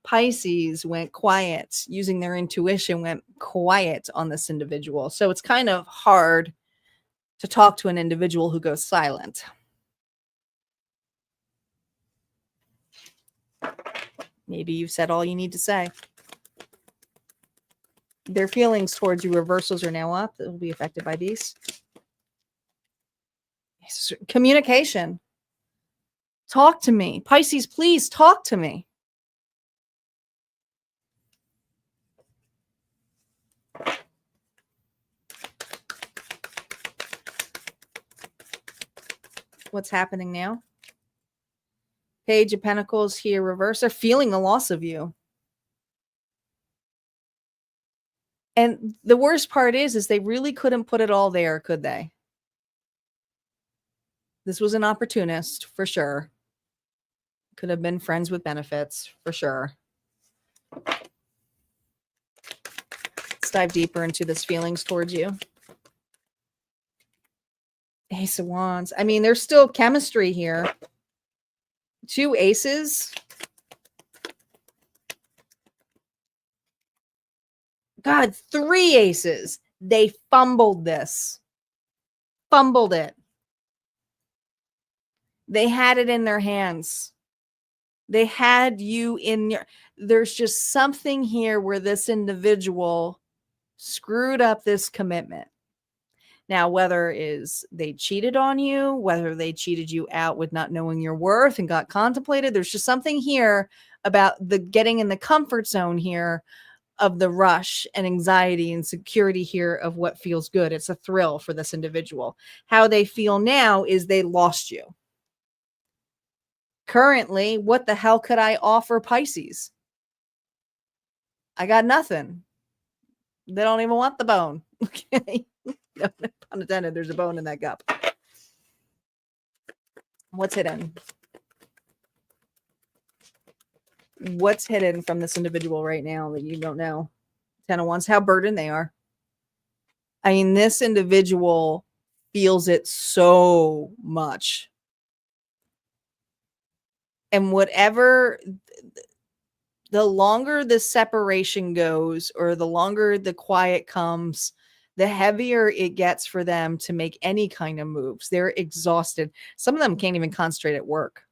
Pisces went quiet, using their intuition, went quiet on this individual. So it's kind of hard to talk to an individual who goes silent. Maybe you've said all you need to say. Their feelings towards you, reversals, are now up. That will be affected by these. Communication. Talk to me. Pisces, please talk to me. What's happening now? Page of Pentacles here, reverse. They're feeling the loss of you. And the worst part is they really couldn't put it all there, could they? This was an opportunist, for sure. Could have been friends with benefits, for sure. Let's dive deeper into this feelings towards you. Ace of Wands. I mean, there's still chemistry here. 2 aces. God, 3 aces. They fumbled this. Fumbled it. They had it in their hands. They had you in your... There's just something here where this individual screwed up this commitment. Now, whether is they cheated on you, whether they cheated you out with not knowing your worth and got contemplated, there's just something here about the getting in the comfort zone here of the rush and anxiety and security here of what feels good. It's a thrill for this individual. How they feel now is they lost you. Currently, what the hell could I offer Pisces? I got nothing. They don't even want the bone. Okay. No pun intended, there's a bone in that cup. What's hidden? What's hidden from this individual right now that you don't know? 10 of Wands, how burdened they are. I mean, this individual feels it so much. And whatever, the longer the separation goes, or the longer the quiet comes, the heavier it gets for them to make any kind of moves. They're exhausted. Some of them can't even concentrate at work.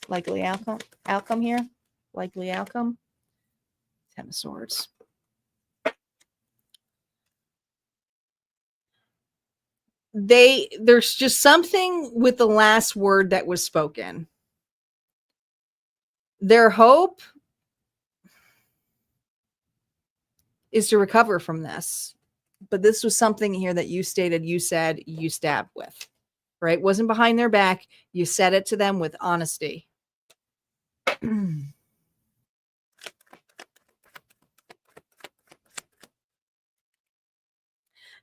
Likely outcome here. Likely outcome. 10 of Swords. There's just something with the last word that was spoken. Their hope is to recover from this. But this was something here that you stated, you said, you stabbed with, right? Wasn't behind their back. You said it to them with honesty.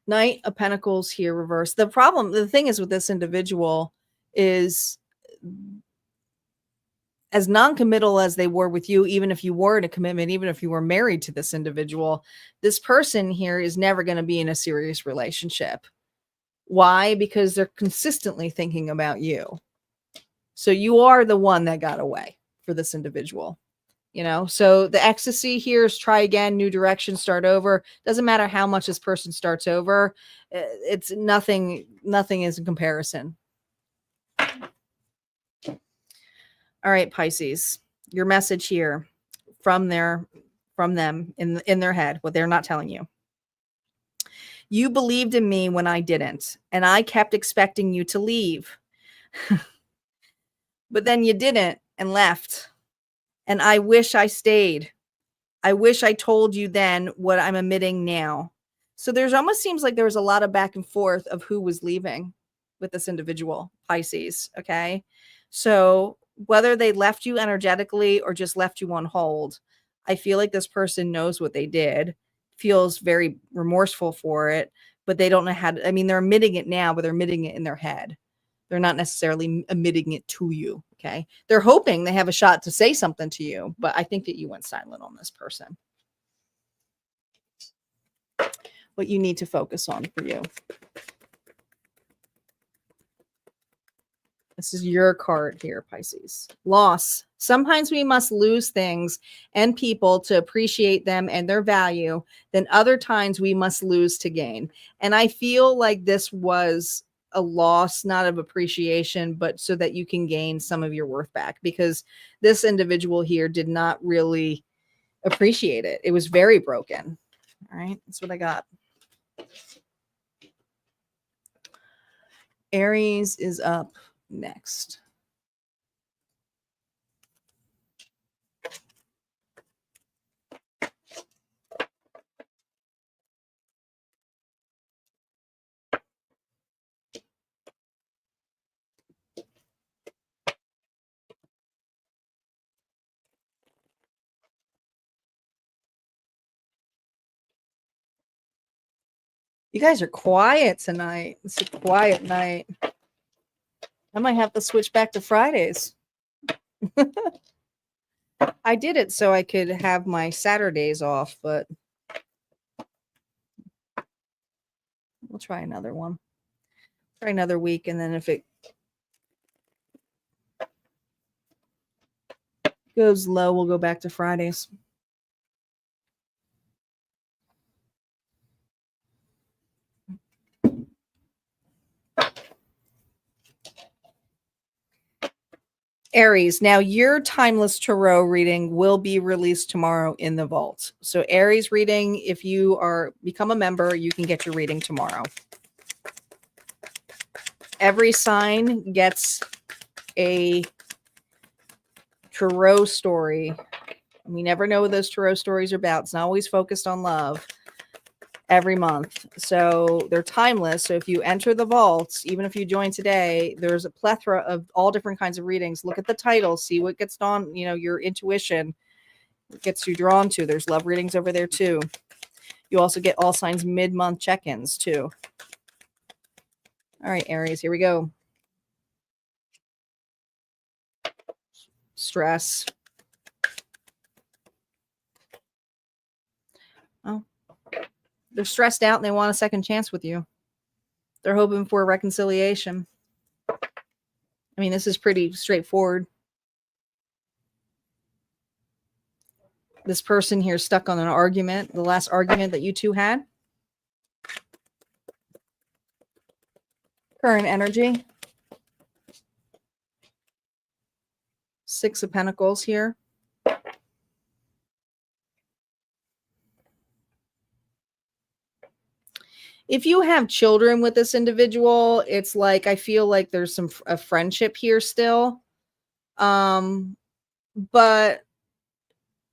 Knight of Pentacles here, reversed. The thing is with this individual is as non-committal as they were with you, even if you were in a commitment, even if you were married to this individual, this person here is never going to be in a serious relationship. Why? Because they're consistently thinking about you. So you are the one that got away for this individual. You know, so the ecstasy here is try again, new direction, start over. Doesn't matter how much this person starts over. It's nothing is in comparison. All right, Pisces, your message here from them in their head, what they're not telling you. You believed in me when I didn't, and I kept expecting you to leave. But then you didn't and left. And I wish I stayed. I wish I told you then what I'm admitting now. So there's almost seems like there was a lot of back and forth of who was leaving with this individual, Pisces. Okay. So whether they left you energetically or just left you on hold, I feel like this person knows what they did, feels very remorseful for it, but they don't know how to, I mean, they're admitting it now, but they're admitting it in their head. They're not necessarily admitting it to you. Okay. They're hoping they have a shot to say something to you, but I think that you went silent on this person. What you need to focus on for you. This is your card here, Pisces. Loss. Sometimes we must lose things and people to appreciate them and their value. Then other times we must lose to gain. And I feel like this was a loss, not of appreciation, but so that you can gain some of your worth back, because this individual here did not really appreciate it. It was very broken. All right. That's what I got. Aries is up next. You guys are quiet tonight. It's a quiet night. I might have to switch back to Fridays. I did it so I could have my Saturdays off, but we'll try another one. Try another week, and then if it goes low, we'll go back to Fridays. Aries, now your timeless tarot reading will be released tomorrow in the vault. So Aries reading, if you are become a member, you can get your reading tomorrow. Every sign gets a tarot story. We never know what those tarot stories are about. It's not always focused on love. Every month. So they're timeless. So if you enter the vaults, even if you join today, there's a plethora of all different kinds of readings. Look at the title, see what gets on, you know, your intuition gets you drawn to. There's love readings over there too. You also get all signs mid-month check-ins too. All right, Aries, here we go. Stress. Oh. They're stressed out and they want a second chance with you. They're hoping for a reconciliation. I mean, this is pretty straightforward. This person here is stuck on an argument, the last argument that you two had. Current energy. Six of Pentacles here. If you have children with this individual, it's like, I feel like there's a friendship here still. But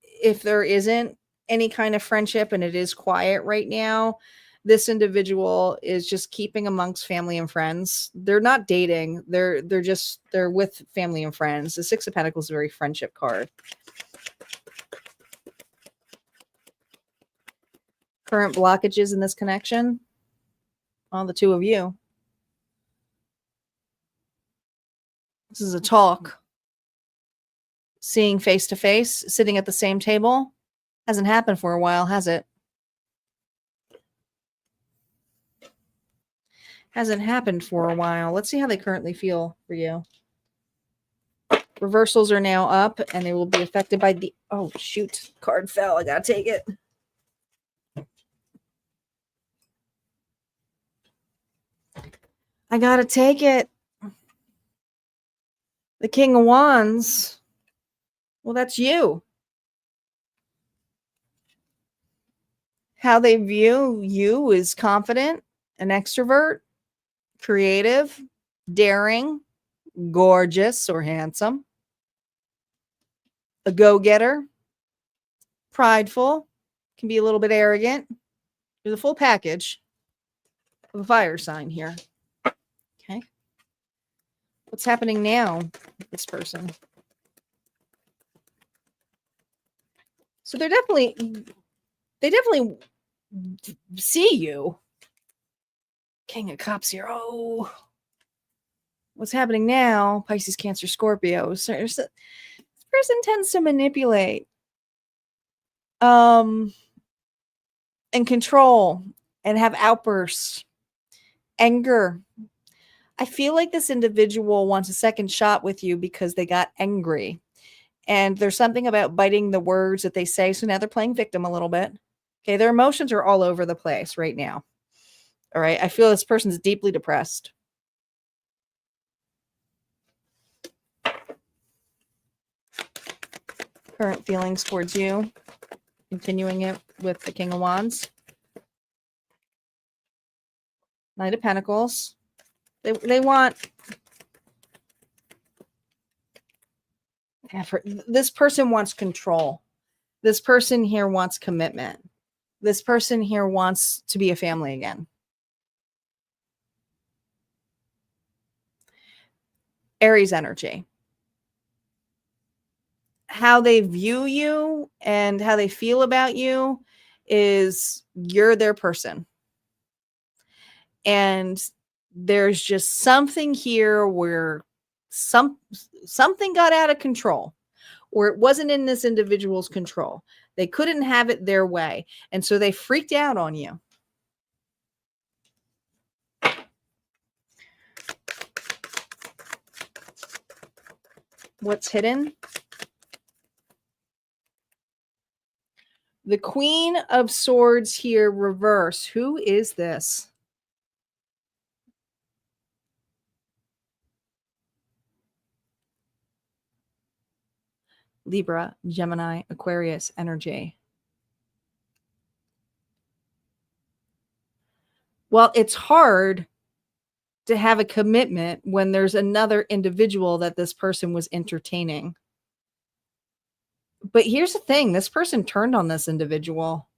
if there isn't any kind of friendship and it is quiet right now, this individual is just keeping amongst family and friends. They're not dating. They're with family and friends. The Six of Pentacles is a very friendship card. Current blockages in this connection. On the two of you. This is a talk. seeing face to face, sitting at the same table. Hasn't happened for a while, has it? Hasn't happened for a while. Let's see how they currently feel for you. Reversals are now up, and they will be affected by the... Oh, shoot. Card fell. I gotta take it. I gotta take it. The King of Wands. Well, that's you. How they view you is confident, an extrovert, creative, daring, gorgeous or handsome, a go-getter, prideful, can be a little bit arrogant. You're the full package of a fire sign here. Okay. What's happening now with this person? So they definitely see you. King of Cups here. Oh, what's happening now? Pisces, Cancer, Scorpio. So this person tends to manipulate, and control, and have outbursts, anger. I feel like this individual wants a second shot with you because they got angry. And there's something about biting the words that they say. So now they're playing victim a little bit. Okay, their emotions are all over the place right now. All right, I feel this person's deeply depressed. Current feelings towards you. Continuing it with the King of Wands. Knight of Pentacles. They want effort. This person wants control. This person here wants commitment. This person here wants to be a family again. Aries energy. How they view you and how they feel about you is you're their person. And there's just something here where something got out of control, or it wasn't in this individual's control. They couldn't have it their way. And so they freaked out on you. What's hidden? The Queen of Swords here, reverse. Who is this? Libra, Gemini, Aquarius energy. Well, it's hard to have a commitment when there's another individual that this person was entertaining. But here's the thing. This person turned on this individual.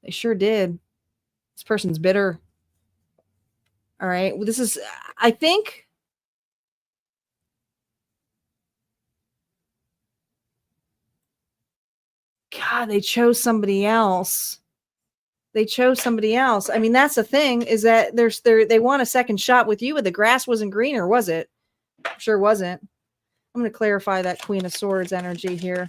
They sure did. This person's bitter. All right. Well, this is, I think, God, they chose somebody else. They chose somebody else. I mean, that's the thing, is that they want a second shot with you, but the grass wasn't greener, was it? Sure wasn't. I'm going to clarify that Queen of Swords energy here.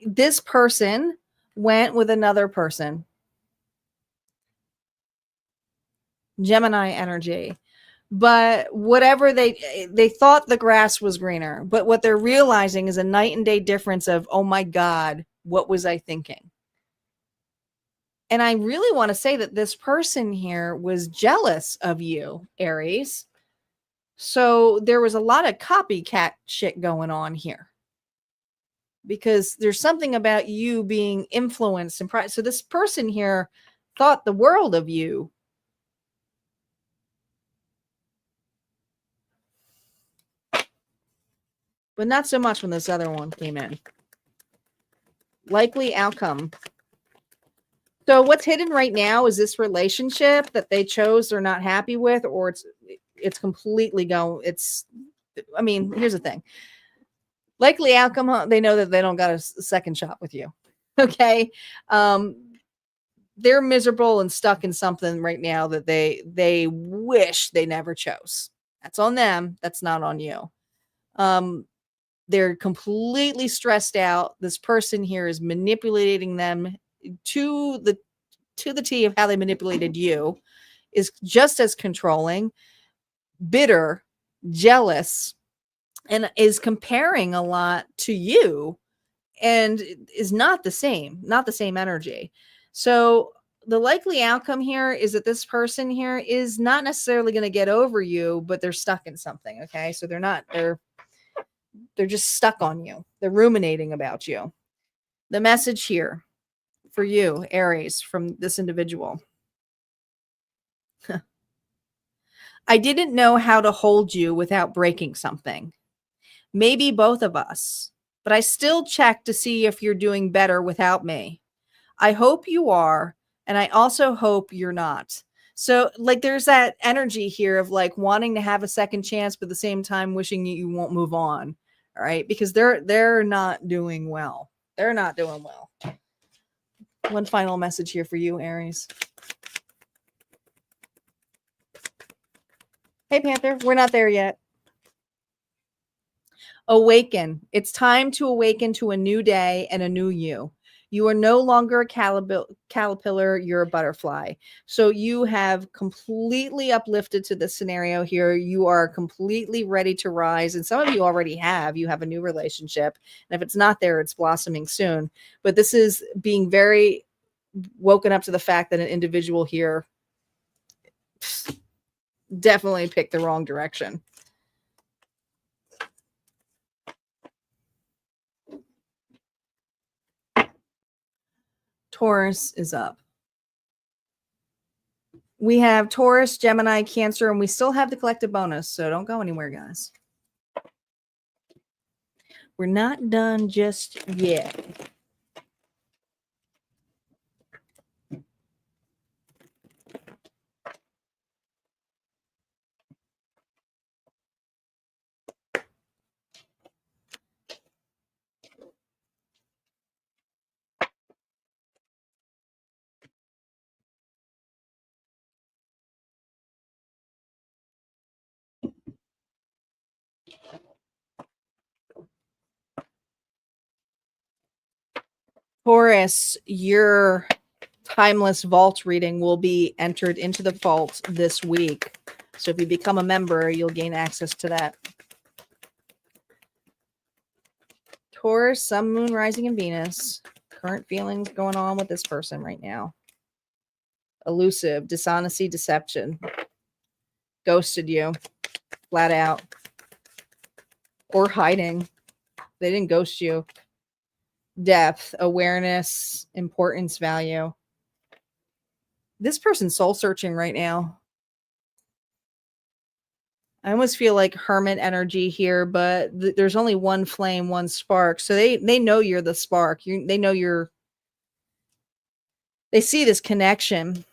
This person went with another person. Gemini energy. But whatever they thought the grass was greener, but what they're realizing is a night and day difference of, oh my God, what was I thinking? And I really want to say that this person here was jealous of you, Aries. So there was a lot of copycat shit going on here, because there's something about you being influenced and pride. So this person here thought the world of you. But not so much when this other one came in. Likely outcome. So what's hidden right now is this relationship that they chose they're not happy with, or it's completely I mean, here's the thing. Likely outcome, they know that they don't got a second shot with you. Okay. they're miserable and stuck in something right now that they wish they never chose. That's on them. That's not on you. They're completely stressed out. This person here is manipulating them to the T of how they manipulated you, is just as controlling, bitter, jealous, and is comparing a lot to you, and is not the same energy. So the likely outcome here is that this person here is not necessarily going to get over you, but they're stuck in something. Okay. So they're just stuck on you. They're ruminating about you. The message here for you, Aries, from this individual. I didn't know how to hold you without breaking something. Maybe both of us, but I still check to see if you're doing better without me. I hope you are, and I also hope you're not. So like there's that energy here of like wanting to have a second chance, but at the same time wishing you won't move on. All right, because they're not doing well. They're not doing well. One final message here for you, Aries. Hey, Panther, we're not there yet. Awaken. It's time to awaken to a new day and a new you. You are no longer a caterpillar, you're a butterfly. So you have completely uplifted to this scenario here. You are completely ready to rise. And some of you already have. You have a new relationship. And if it's not there, it's blossoming soon. But this is being very woken up to the fact that an individual here definitely picked the wrong direction. Taurus is up. We have Taurus, Gemini, Cancer, and we still have the collective bonus. So don't go anywhere, guys. We're not done just yet. Taurus, your timeless vault reading will be entered into the vault this week. So if you become a member, you'll gain access to that. Taurus, Sun, Moon, Rising, and Venus. Current feelings going on with this person right now. Elusive, dishonesty, deception. Ghosted you, flat out. Or hiding. They didn't ghost you. Depth, awareness, importance, value. This person's soul searching right now. I almost feel like hermit energy here, but there's only one flame, one spark. So they know you're the spark. They know they see this connection.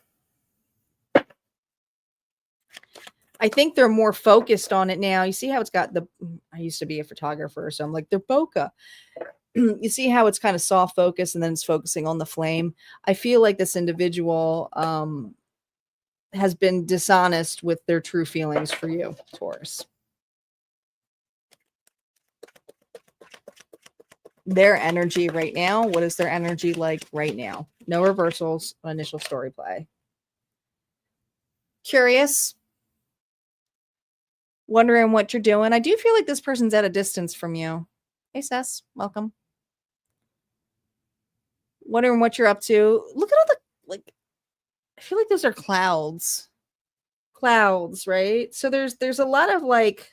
I think they're more focused on it now. You see how it's got I used to be a photographer, so I'm like, they're bokeh. You see how it's kind of soft focus and then it's focusing on the flame. I feel like this individual has been dishonest with their true feelings for you, Taurus. Their energy right now. What is their energy like right now? No reversals, initial story play. Curious. Wondering what you're doing. I do feel like this person's at a distance from you. Hey, Sess. Welcome. Wondering what you're up to. Look at all the, I feel like those are clouds. Clouds, right? So there's a lot of like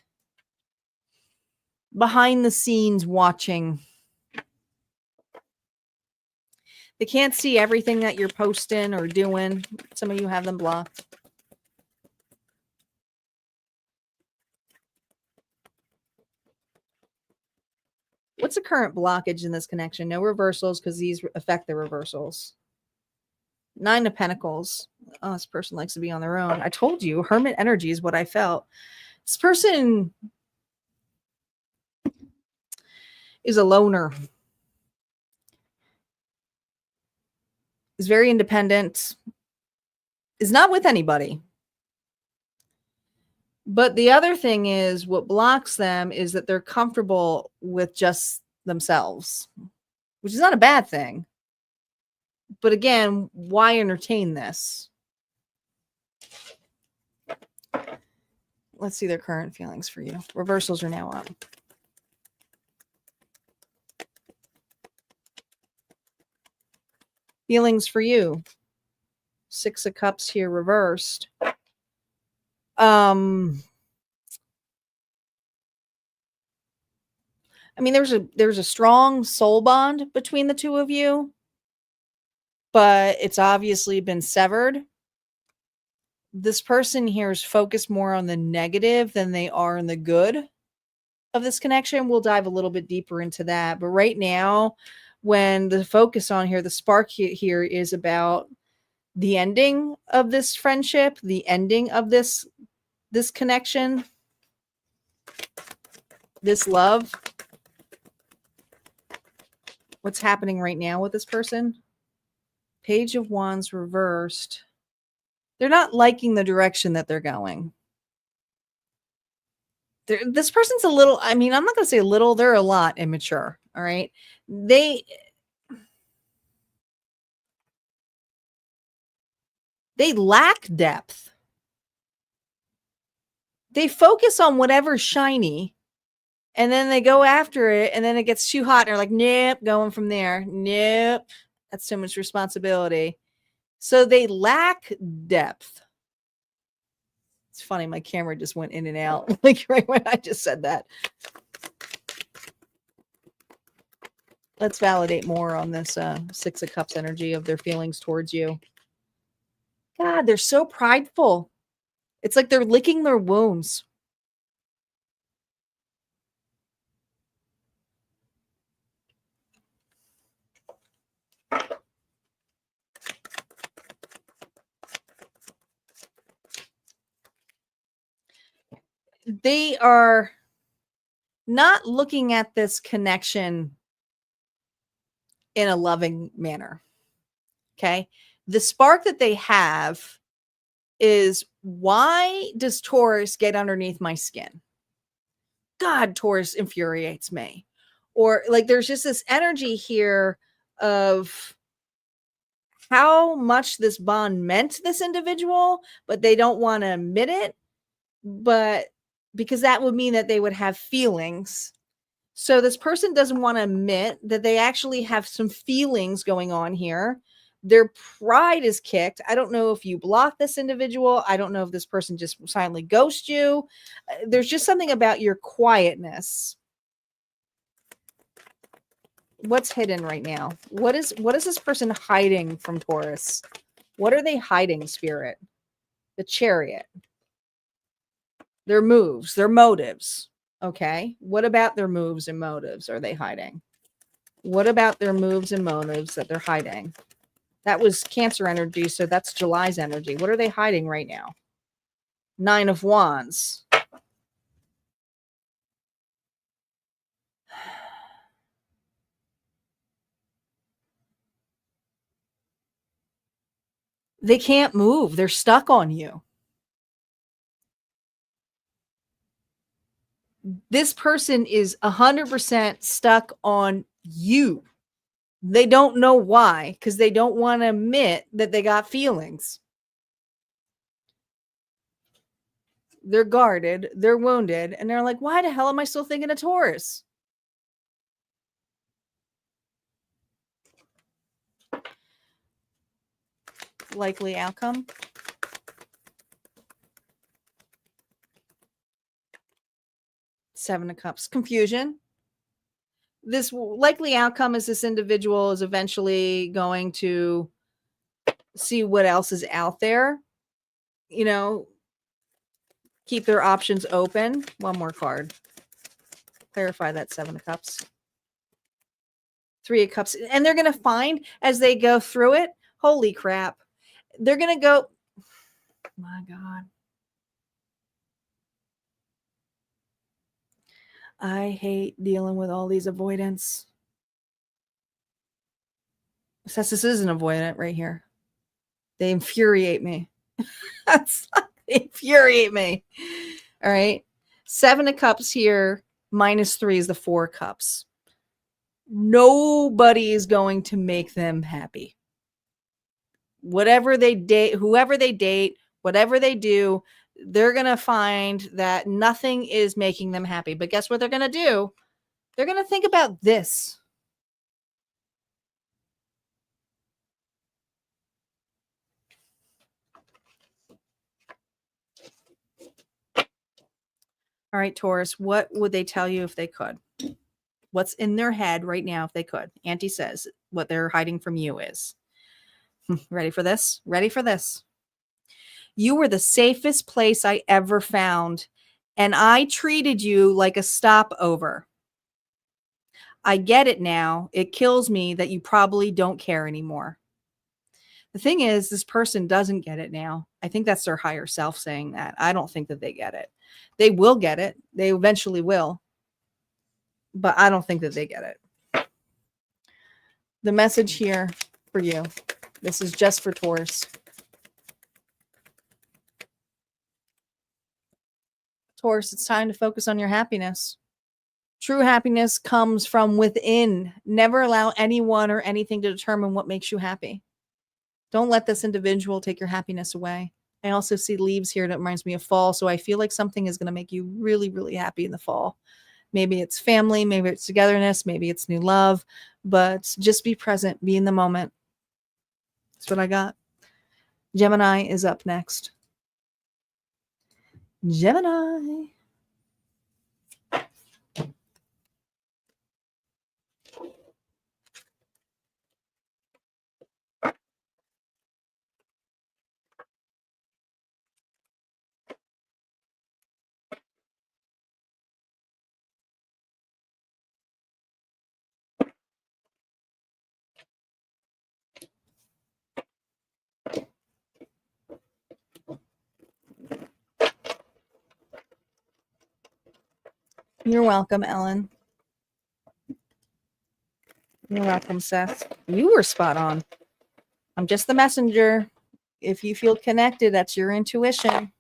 behind the scenes watching. They can't see everything that you're posting or doing. Some of you have them blocked. What's the current blockage in this connection? No reversals because these affect the reversals. 9 of Pentacles. Oh, this person likes to be on their own. I told you, hermit energy is what I felt. This person is a loner. is very independent, is not with anybody. But the other thing is, what blocks them is that they're comfortable with just themselves, which is not a bad thing. But again, why entertain this? Let's see their current feelings for you. Reversals are now up. Feelings for you. 6 of Cups here reversed. I mean, there's a strong soul bond between the two of you, but it's obviously been severed. This person here is focused more on the negative than they are in the good of this connection. We'll dive a little bit deeper into that. But right now, when the focus on here, the spark here is about the ending of this friendship, the ending of this connection, this love. What's happening right now with this person? Page of Wands reversed. They're not liking the direction that they're going. This person's a little, I mean, I'm not going to say a little, they're a lot immature. All right. They lack depth. They focus on whatever's shiny and then they go after it and then it gets too hot and they're like, nope, going from there. Nope. That's too much responsibility. So they lack depth. It's funny. My camera just went in and out like right when I just said that. Let's validate more on this 6 of Cups energy of their feelings towards you. God, they're so prideful. It's like they're licking their wounds. They are not looking at this connection in a loving manner. Okay. The spark that they have is, why does Taurus get underneath my skin? God, Taurus infuriates me. Or like there's just this energy here of how much this bond meant to this individual, but they don't want to admit it. But because that would mean that they would have feelings. So this person doesn't want to admit that they actually have some feelings going on here. Their pride is kicked. I don't know if you block this individual. I don't know if this person just silently ghosts you. There's just something about your quietness. What's hidden right now? What is this person hiding from Taurus? What are they hiding, Spirit? The Chariot. Their moves, their motives. Okay. What about their moves and motives are they hiding? What about their moves and motives that they're hiding? That was Cancer energy, so that's July's energy. What are they hiding right now? 9 of Wands. They can't move. They're stuck on you. This person is 100% stuck on you. They don't know why, because they don't want to admit that they got feelings. They're guarded, they're wounded, and they're like, why the hell am I still thinking of Taurus? Likely outcome. Seven of Cups. Confusion. This likely outcome is this individual is eventually going to see what else is out there. You know, keep their options open. One more card. Clarify that 7 of Cups. 3 of Cups. And they're going to find as they go through it, holy crap. They're going to go, my God. I hate dealing with all these avoidance. Says this is an avoidant right here. They infuriate me. They infuriate me. All right. 7 of Cups here, -3 is the 4 Cups. Nobody is going to make them happy. Whatever they date, whoever they date, whatever they do, they're going to find that nothing is making them happy. But guess what they're going to do? They're going to think about this. All right, Taurus, what would they tell you if they could? What's in their head right now if they could? Auntie says what they're hiding from you is. Ready for this? Ready for this? You were the safest place I ever found, and I treated you like a stopover. I get it now. It kills me that you probably don't care anymore. The thing is, this person doesn't get it now. I think that's their higher self saying that. I don't think that they get it. They will get it. They eventually will. But I don't think that they get it. The message here for you. This is just for Taurus. Taurus, it's time to focus on your happiness. True happiness comes from within. Never allow anyone or anything to determine what makes you happy. Don't let this individual take your happiness away. I also see leaves here that reminds me of fall. So I feel like something is going to make you really, really happy in the fall. Maybe it's family, maybe it's togetherness, maybe it's new love, but just be present, be in the moment. That's what I got. Gemini is up next. Gemini. You're welcome, Ellen. You're welcome, Seth. You were spot on. I'm just the messenger. If you feel connected, that's your intuition.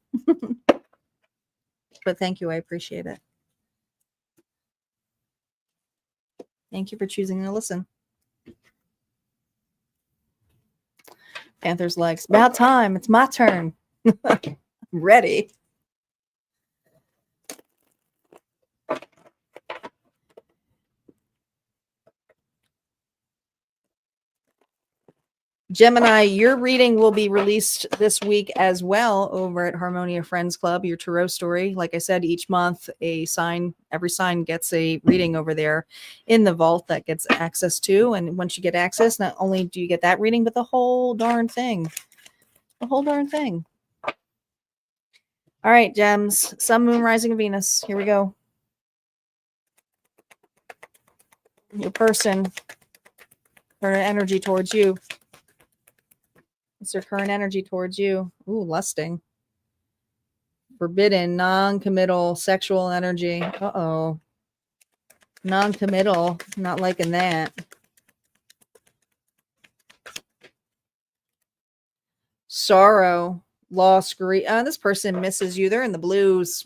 But thank you. I appreciate it. Thank you for choosing to listen. Panther's legs. About time. It's my turn. I'm ready. Gemini, your reading will be released this week as well over at Harmonia Friends Club, your tarot story. Like I said, each month every sign gets a reading over there in the vault that gets access to. And once you get access, not only do you get that reading, but the whole darn thing. The whole darn thing. All right, gems. Sun, Moon, Rising, and Venus. Here we go. Your person, her energy towards you. What's their current energy towards you? Ooh, lusting. Forbidden, non-committal, sexual energy. Uh-oh. Non-committal. Not liking that. Sorrow, loss, grief. This person misses you. They're in the blues.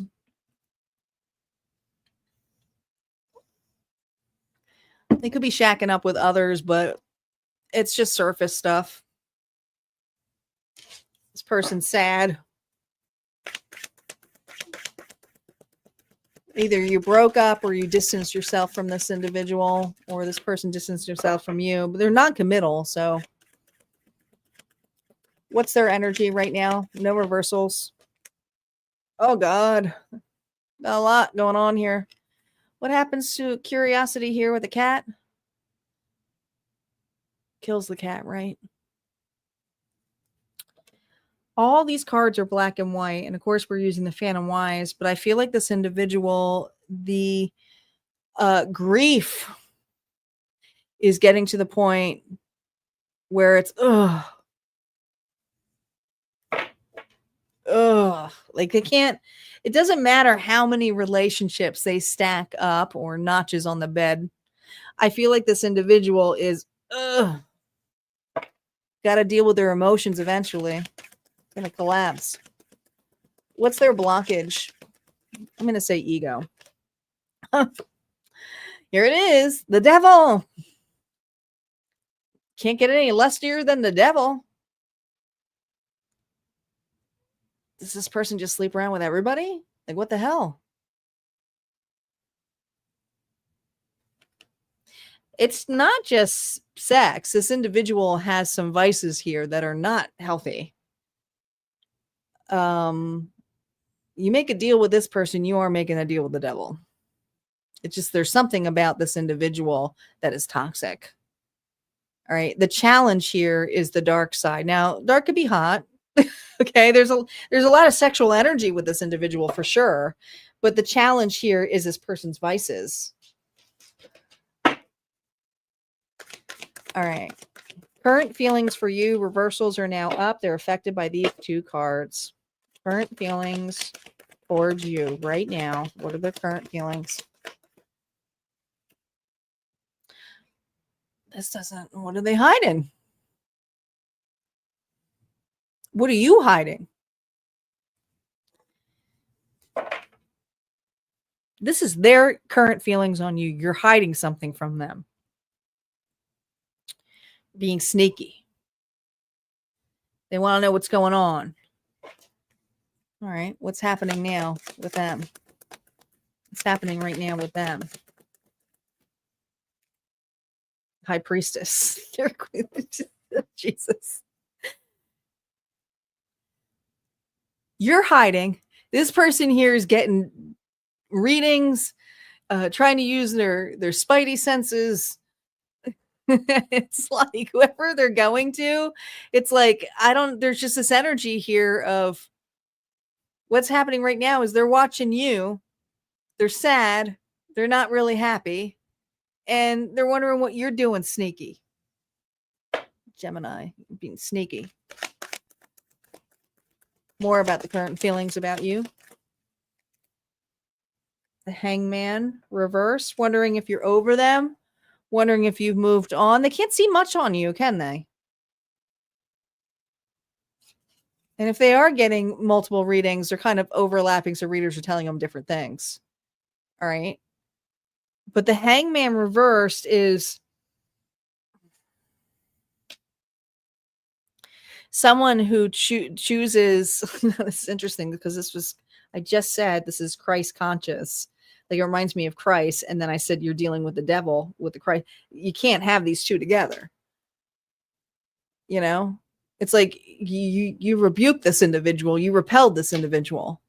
They could be shacking up with others, but it's just surface stuff. This person's sad. Either you broke up or you distanced yourself from this individual, or this person distanced himself from you, but they're non-committal. So what's their energy right now? No reversals. Oh God. Got a lot going on here. What happens to curiosity here with the cat? Kills the cat, right? All these cards are black and white. And of course, we're using the Phantom Wise. But I feel like this individual, the grief is getting to the point where it's, like they can't, it doesn't matter how many relationships they stack up or notches on the bed. I feel like this individual is, Got to deal with their emotions eventually. Going to collapse. What's their blockage? I'm going to say ego. Here it is. The devil. Can't get any lustier than the devil. Does this person just sleep around with everybody? Like, what the hell? It's not just sex. This individual has some vices here that are not healthy. You make a deal with this person, you are making a deal with the devil. It's just there's something about this individual that is toxic. All right. The challenge here is the dark side. Now, dark could be hot. Okay. There's a lot of sexual energy with this individual for sure. But the challenge here is this person's vices. All right. Current feelings for you, reversals are now up. They're affected by these two cards. Current feelings towards you right now. What are the current feelings? This doesn't, what are they hiding? What are you hiding? This is their current feelings on you. You're hiding something from them. Being sneaky. They want to know what's going on. All right. What's happening now with them? What's happening right now with them? High Priestess. Jesus. You're hiding. This person here is getting readings, trying to use their spidey senses. It's like whoever they're going to, it's like, there's just this energy here of what's happening right now is they're watching you. They're sad. They're not really happy. And they're wondering what you're doing sneaky. Gemini, being sneaky. More about the current feelings about you. The Hangman reverse, wondering if you're over them, wondering if you've moved on. They can't see much on you, can they? And if they are getting multiple readings, they're kind of overlapping, so readers are telling them different things. All right. But the Hangman reversed is someone who chooses. This is interesting because I just said this is Christ conscious. Like, it reminds me of Christ. And then I said, you're dealing with the devil, with the Christ. You can't have these two together. You know, it's like you rebuke this individual. You repelled this individual.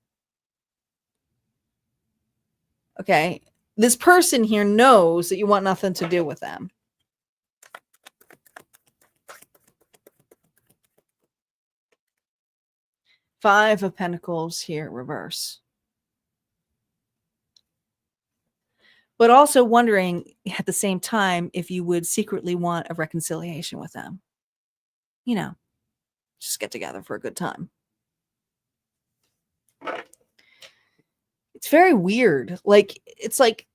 Okay. This person here knows that you want nothing to do with them. Five of Pentacles here, reverse. But also wondering at the same time if you would secretly want a reconciliation with them. You know, just get together for a good time. It's very weird. Like, it's like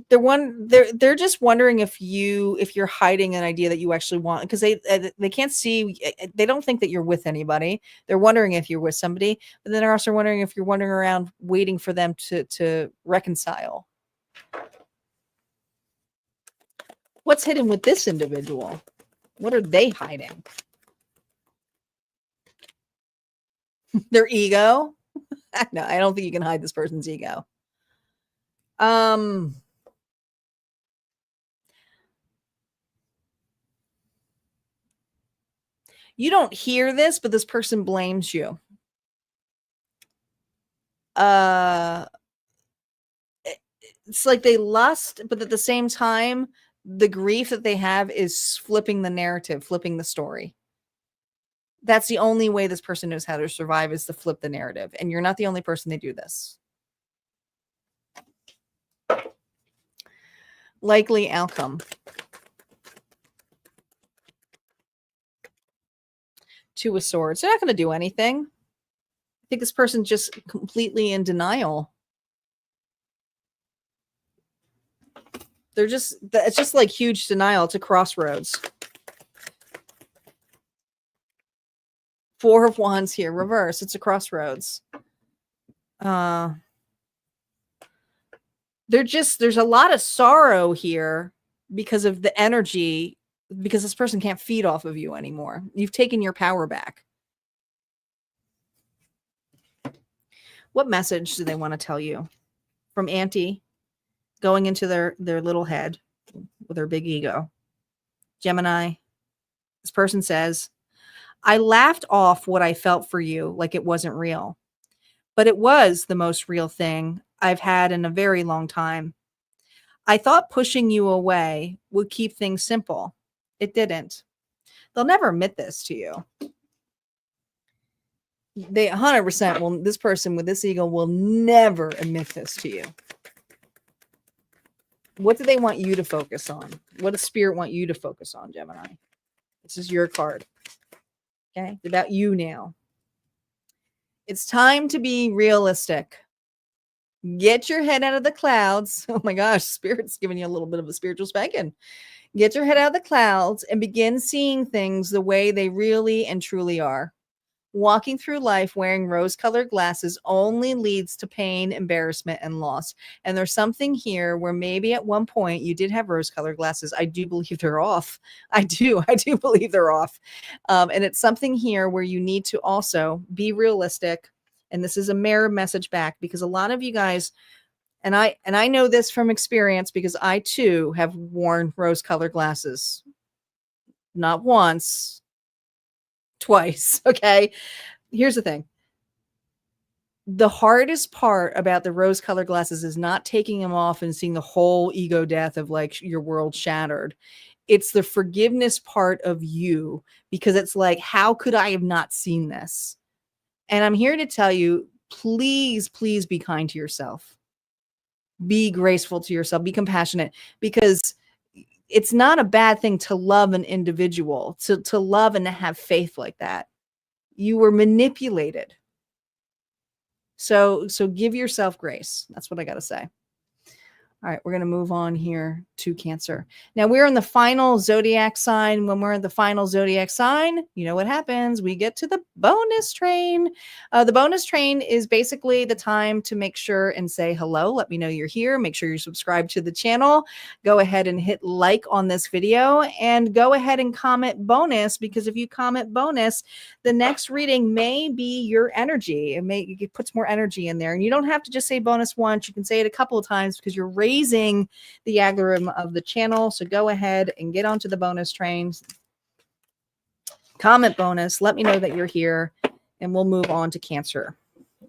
they're just wondering if you're hiding an idea that you actually want, because they can't see, they don't think that you're with anybody. They're wondering if you're with somebody, but then they're also wondering if you're wandering around waiting for them to reconcile. What's hidden with this individual? What are they hiding? Their ego? No, I don't think you can hide this person's ego. You don't hear this, but this person blames you. It's like they lust, but at the same time, the grief that they have is flipping the narrative, flipping the story. That's the only way this person knows how to survive, is to flip the narrative. And you're not the only person they do this. Likely outcome. Two of Swords. They're not going to do anything. I think this person's just completely in denial. It's just like huge denial. It's a crossroads. Four of Wands here, reverse. It's a crossroads. There's a lot of sorrow here because of the energy, because this person can't feed off of you anymore. You've taken your power back. What message do they want to tell you from Auntie going into their little head with their big ego? Gemini, this person says, I laughed off what I felt for you like it wasn't real, but it was the most real thing I've had in a very long time. I thought pushing you away would keep things simple. It didn't. They'll never admit this to you. They 100% will. This person with this ego will never admit this to you. What do they want you to focus on? What does Spirit want you to focus on, Gemini? This is your card. Okay, it's about you now. It's time to be realistic. Get your head out of the clouds. Oh my gosh, Spirit's giving you a little bit of a spiritual spanking. Get your head out of the clouds and begin seeing things the way they really and truly are. Walking through life wearing rose-colored glasses only leads to pain, embarrassment, and loss. And there's something here where maybe at one point you did have rose-colored glasses. I do believe they're off. I do believe they're off. And it's something here where you need to also be realistic. And this is a mirror message back, because a lot of you guys, and I know this from experience because I too have worn rose-colored glasses. Not once, twice. Okay. Here's the thing. The hardest part about the rose-colored glasses is not taking them off and seeing the whole ego death of like your world shattered. It's the forgiveness part of you, because it's like, how could I have not seen this? And I'm here to tell you, please, please be kind to yourself. Be graceful to yourself. Be compassionate, because it's not a bad thing to love an individual, to love and to have faith like that. You were manipulated. So give yourself grace. That's what I got to say. All right, we're going to move on here to Cancer. Now we're in the final zodiac sign. When we're in the final zodiac sign, you know what happens. We get to the bonus train. The bonus train is basically the time to make sure and say hello. Let me know you're here. Make sure you're subscribed to the channel. Go ahead and hit like on this video, and go ahead and comment bonus, because if you comment bonus, the next reading may be your energy. It puts more energy in there. And you don't have to just say bonus once. You can say it a couple of times, because you're raising the algorithm of the channel. So go ahead and get onto the bonus train. Comment bonus. Let me know that you're here, and we'll move on to Cancer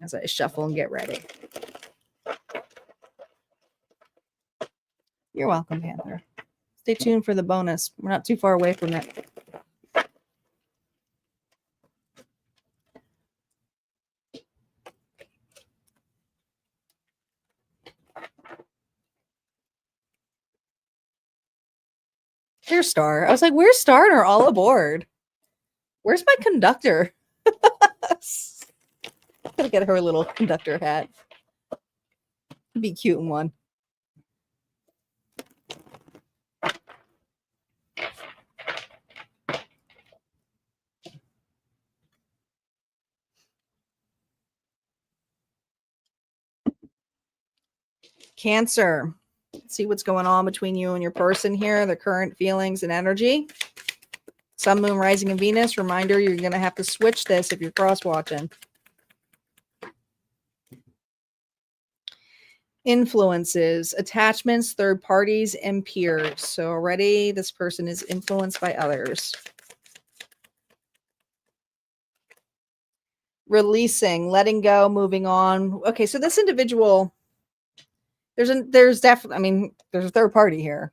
as I shuffle and get ready. You're welcome, Panther. Stay tuned for the bonus. We're not too far away from it. There's Star. I was like, where's Star? And are all aboard. Where's my conductor? Gotta get her a little conductor hat. It'd be cute in one. Cancer. See what's going on between you and your person here, the current feelings and energy. Sun, Moon, Rising, and Venus. Reminder, you're going to have to switch this if you're cross-watching. Influences, attachments, third parties, and peers. So already this person is influenced by others. Releasing, letting go, moving on. Okay, so this individual, there's definitely, I mean, there's a third party here.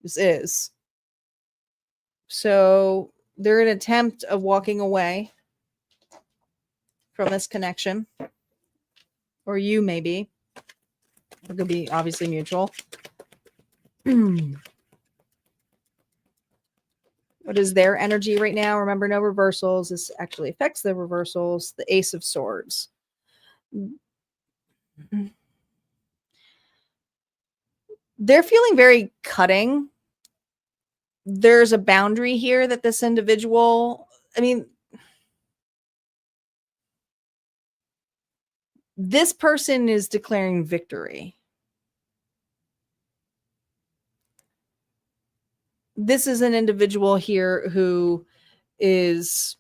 This is. So they're an attempt of walking away from this connection. Or you maybe. It could be obviously mutual. What is their energy right now? Remember, no reversals. This actually affects the reversals. The Ace of Swords. They're feeling very cutting. There's a boundary here that this individual, I mean, This person is declaring victory. This is an individual here who is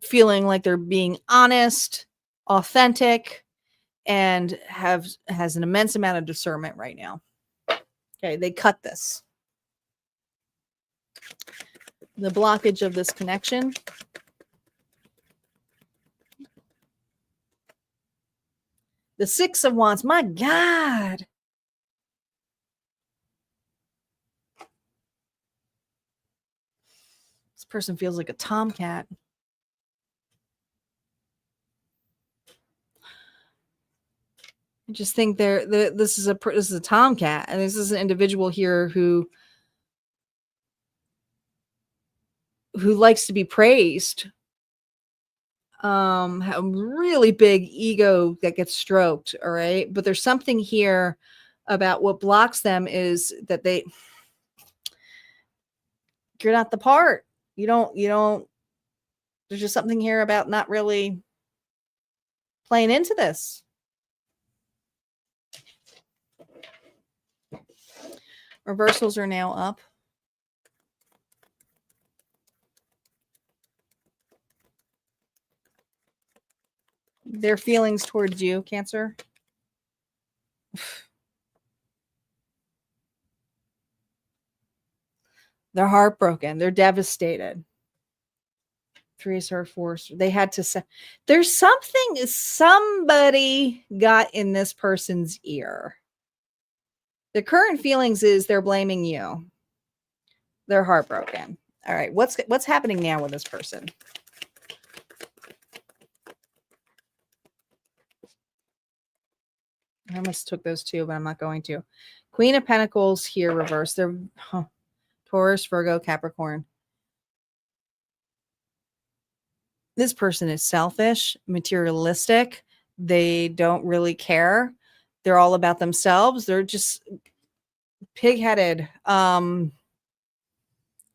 feeling like they're being honest, authentic, and has an immense amount of discernment right now. Okay, they cut this. The blockage of this connection. The Six of Wands. My God. This person feels like a tomcat. I just think this is a tomcat, and this is an individual here who likes to be praised. Have a really big ego that gets stroked. All right, but there's something here about what blocks them is that you're not the part. You don't. There's just something here about not really playing into this. Reversals are now up. Their feelings towards you, Cancer. They're heartbroken. They're devastated. Three of Swords, Four. They had to say, there's somebody got in this person's ear. The current feelings is they're blaming you. They're heartbroken. All right, what's happening now with this person? I almost took those two, but I'm not going to. Queen of Pentacles here reversed. They're Taurus, Virgo, Capricorn. This person is selfish, materialistic. They don't really care. They're all about themselves. They're just pig-headed.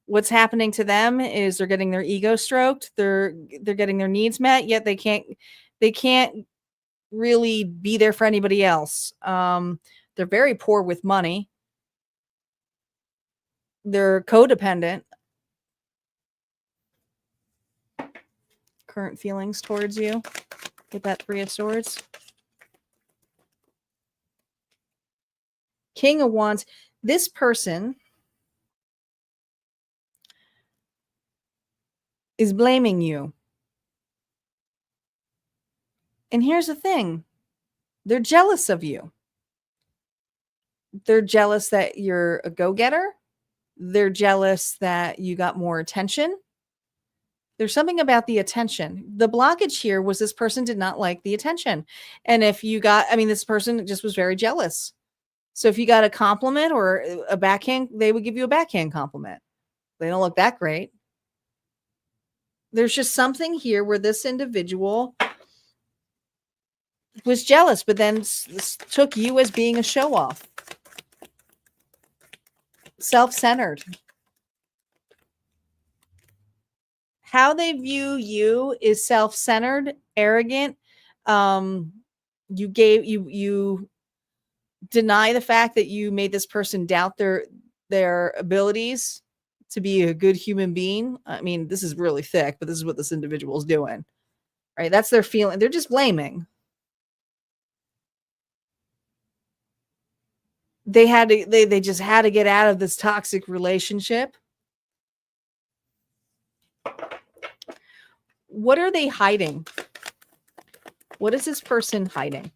What's happening to them is they're getting their ego stroked. They're getting their needs met, yet they can't really be there for anybody else. They're very poor with money. They're codependent. Current feelings towards you. Get that Three of Swords. King of Wands. This person is blaming you. And here's the thing. They're jealous of you. They're jealous that you're a go-getter. They're jealous that you got more attention. There's something about the attention. The blockage here was this person did not like the attention. And if you got, this person just was very jealous. So if you got a compliment or a backhand, they would give you a backhand compliment. They don't look that great. There's just something here where this individual was jealous, but then took you as being a show-off. Self-centered. How they view you is self-centered, arrogant. You deny the fact that you made this person doubt their abilities to be a good human being. This is really thick, but this is what this individual is doing. Right? That's their feeling. They're just blaming. They just had to get out of this toxic relationship. What are they hiding? What is this person hiding?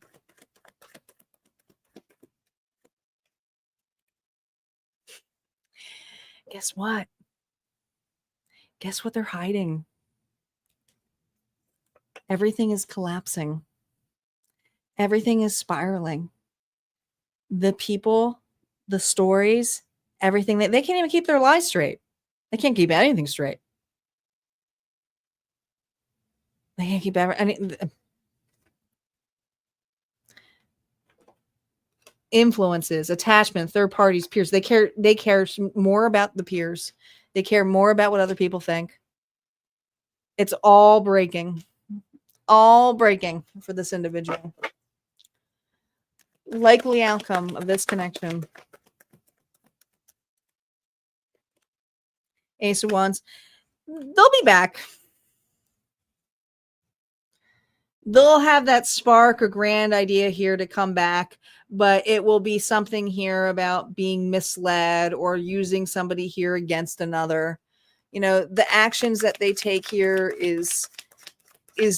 Guess what? Guess what they're hiding? Everything is collapsing. Everything is spiraling. The people, the stories, everything. They can't even keep their lies straight. They can't keep anything straight. They can't keep influences, attachment, third parties, peers. They care more about the peers. They care more about what other people think. It's all breaking. All breaking for this individual. Likely outcome of this connection. Ace of Wands. They'll be back. They'll have that spark or grand idea here to come back, but it will be something here about being misled or using somebody here against another. You know, the actions that they take here is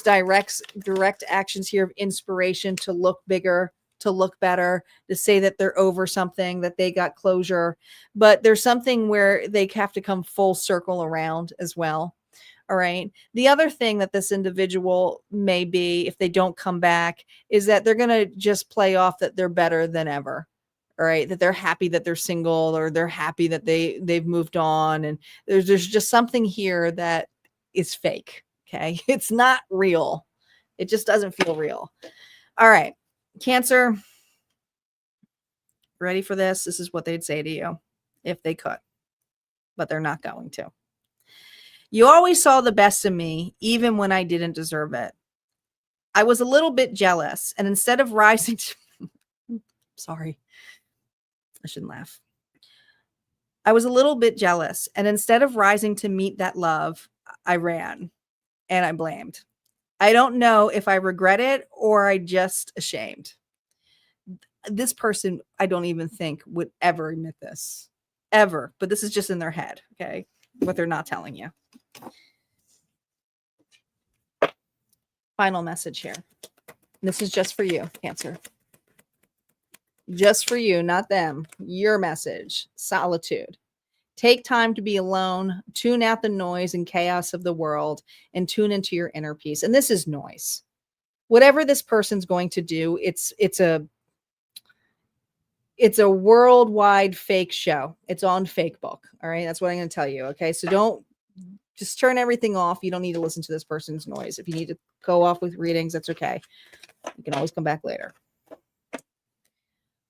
direct actions here of inspiration to look bigger, to look better, to say that they're over something, that they got closure. But there's something where they have to come full circle around as well. All right. The other thing that this individual may be, if they don't come back, is that they're going to just play off that they're better than ever. All right. That they're happy that they're single, or they're happy that they've moved on. And there's just something here that is fake. Okay. It's not real. It just doesn't feel real. All right. Cancer. Ready for this? This is what they'd say to you if they could, but they're not going to. You always saw the best in me, even when I didn't deserve it. I was a little bit jealous, and instead of rising to... Sorry. I shouldn't laugh. I was a little bit jealous, and instead of rising to meet that love, I ran, and I blamed. I don't know if I regret it or I just ashamed. This person, I don't even think would ever admit this. Ever. But this is just in their head, okay? What they're not telling you. Final message here. This is just for you, Cancer. Just for you, not them. Your message. Solitude. Take time to be alone. Tune out the noise and chaos of the world and tune into your inner peace. And this is noise. Whatever this person's going to do, it's a worldwide fake show. It's on Facebook. All right. That's what I'm going to tell you. Okay. So don't just turn everything off. You don't need to listen to this person's noise. If you need to go off with readings, that's okay. You can always come back later.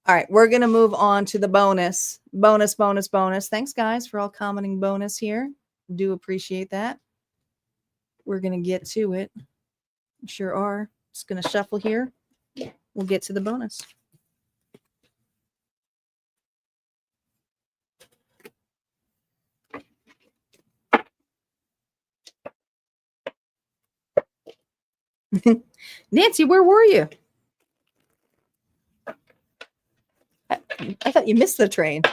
All right. We're going to move on to the bonus. Bonus. Thanks, guys, for all commenting bonus here. Do appreciate that. We're going to get to it. Sure are. Just going to shuffle here. We'll get to the bonus. Nancy, where were you? I thought you missed the train.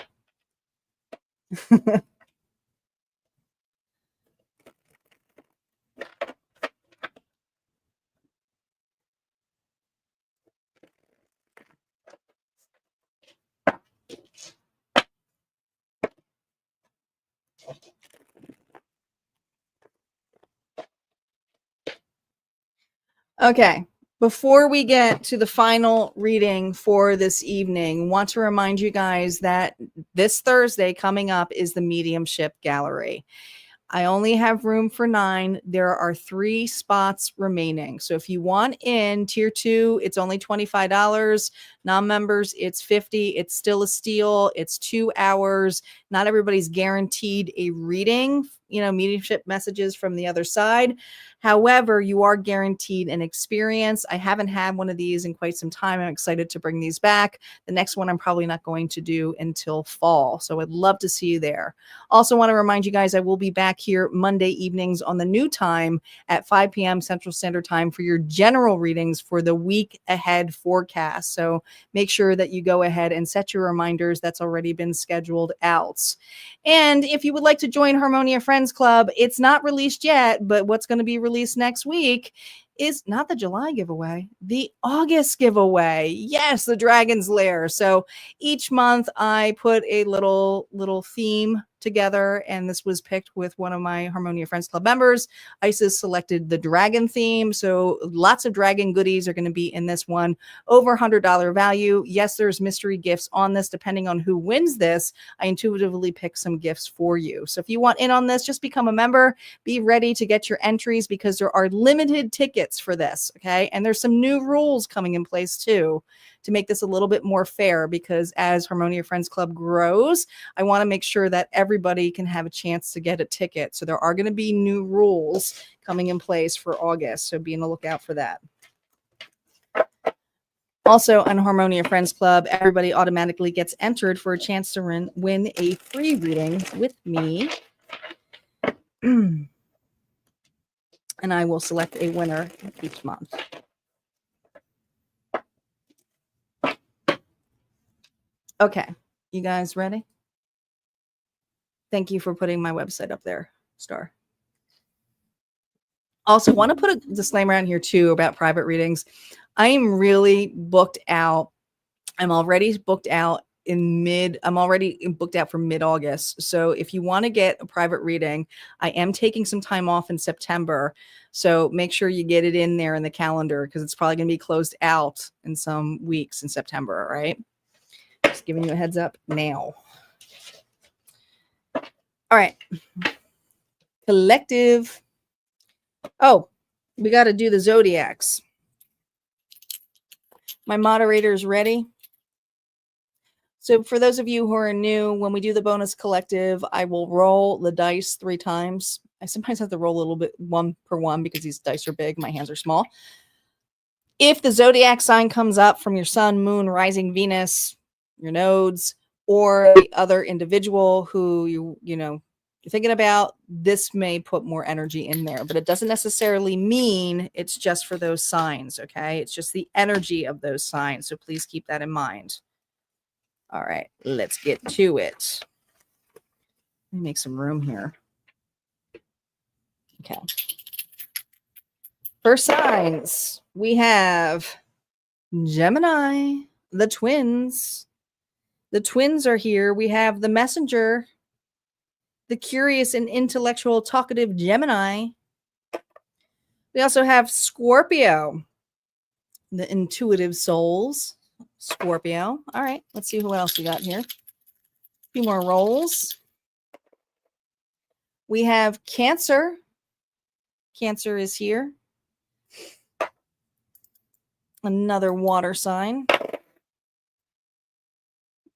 Okay. Before we get to the final reading for this evening, want to remind you guys that this Thursday coming up is the Mediumship Gallery. I only have room for 9. There are 3 spots remaining. So if you want in tier 2, it's only $25. Non-members, it's $50. It's still a steal. It's 2 hours. Not everybody's guaranteed a reading, mediumship messages from the other side. However, you are guaranteed an experience. I haven't had one of these in quite some time. I'm excited to bring these back. The next one I'm probably not going to do until fall. So I'd love to see you there. Also want to remind you guys, I will be back here Monday evenings on the new time at 5 p.m. Central Standard Time for your general readings for the week ahead forecast. So make sure that you go ahead and set your reminders. That's already been scheduled out. And if you would like to join Harmonia Friends Club, it's not released yet, but what's going to be released next week is not the July giveaway, the August giveaway. Yes, the Dragon's Lair. So each month I put a little theme together, and this was picked with one of my Harmonia Friends Club members. Isis selected the dragon theme, so lots of dragon goodies are going to be in this one. Over $100 value. Yes, there's mystery gifts on this. Depending on who wins this, I intuitively pick some gifts for you. So if you want in on this, just become a member. Be ready to get your entries because there are limited tickets for this, okay? And there's some new rules coming in place too. to make this a little bit more fair, because as Harmonia Friends Club grows, I want to make sure that everybody can have a chance to get a ticket. So there are going to be new rules coming in place for August. So be on the lookout for that. Also, on Harmonia Friends Club, everybody automatically gets entered for a chance to win a free reading with me. And I will select a winner each month. Okay, you guys ready? Thank you for putting my website up there, Star. Also, want to put a disclaimer on here too about private readings. I am really booked out. I'm already booked out I'm already booked out for mid-August. So if you want to get a private reading, I am taking some time off in September. So make sure you get it in there in the calendar, because it's probably going to be closed out in some weeks in September, right? Just giving you a heads up now. All right. Collective. Oh, we got to do the zodiacs. My moderator is ready. So for those of you who are new, when we do the bonus collective, I will roll the dice 3 times. I sometimes have to roll a little bit one per one because these dice are big. My hands are small. If the zodiac sign comes up from your sun, moon, rising, Venus, your nodes, or the other individual who you're thinking about, this may put more energy in there, but it doesn't necessarily mean it's just for those signs. Okay. It's just the energy of those signs. So please keep that in mind. All right, let's get to it. Let me make some room here. Okay. For signs, we have Gemini, the twins. The twins are here. We have the messenger, the curious and intellectual, talkative Gemini. We also have Scorpio, the intuitive souls. Scorpio. All right, let's see who else we got here. A few more rolls. We have Cancer. Cancer is here. Another water sign.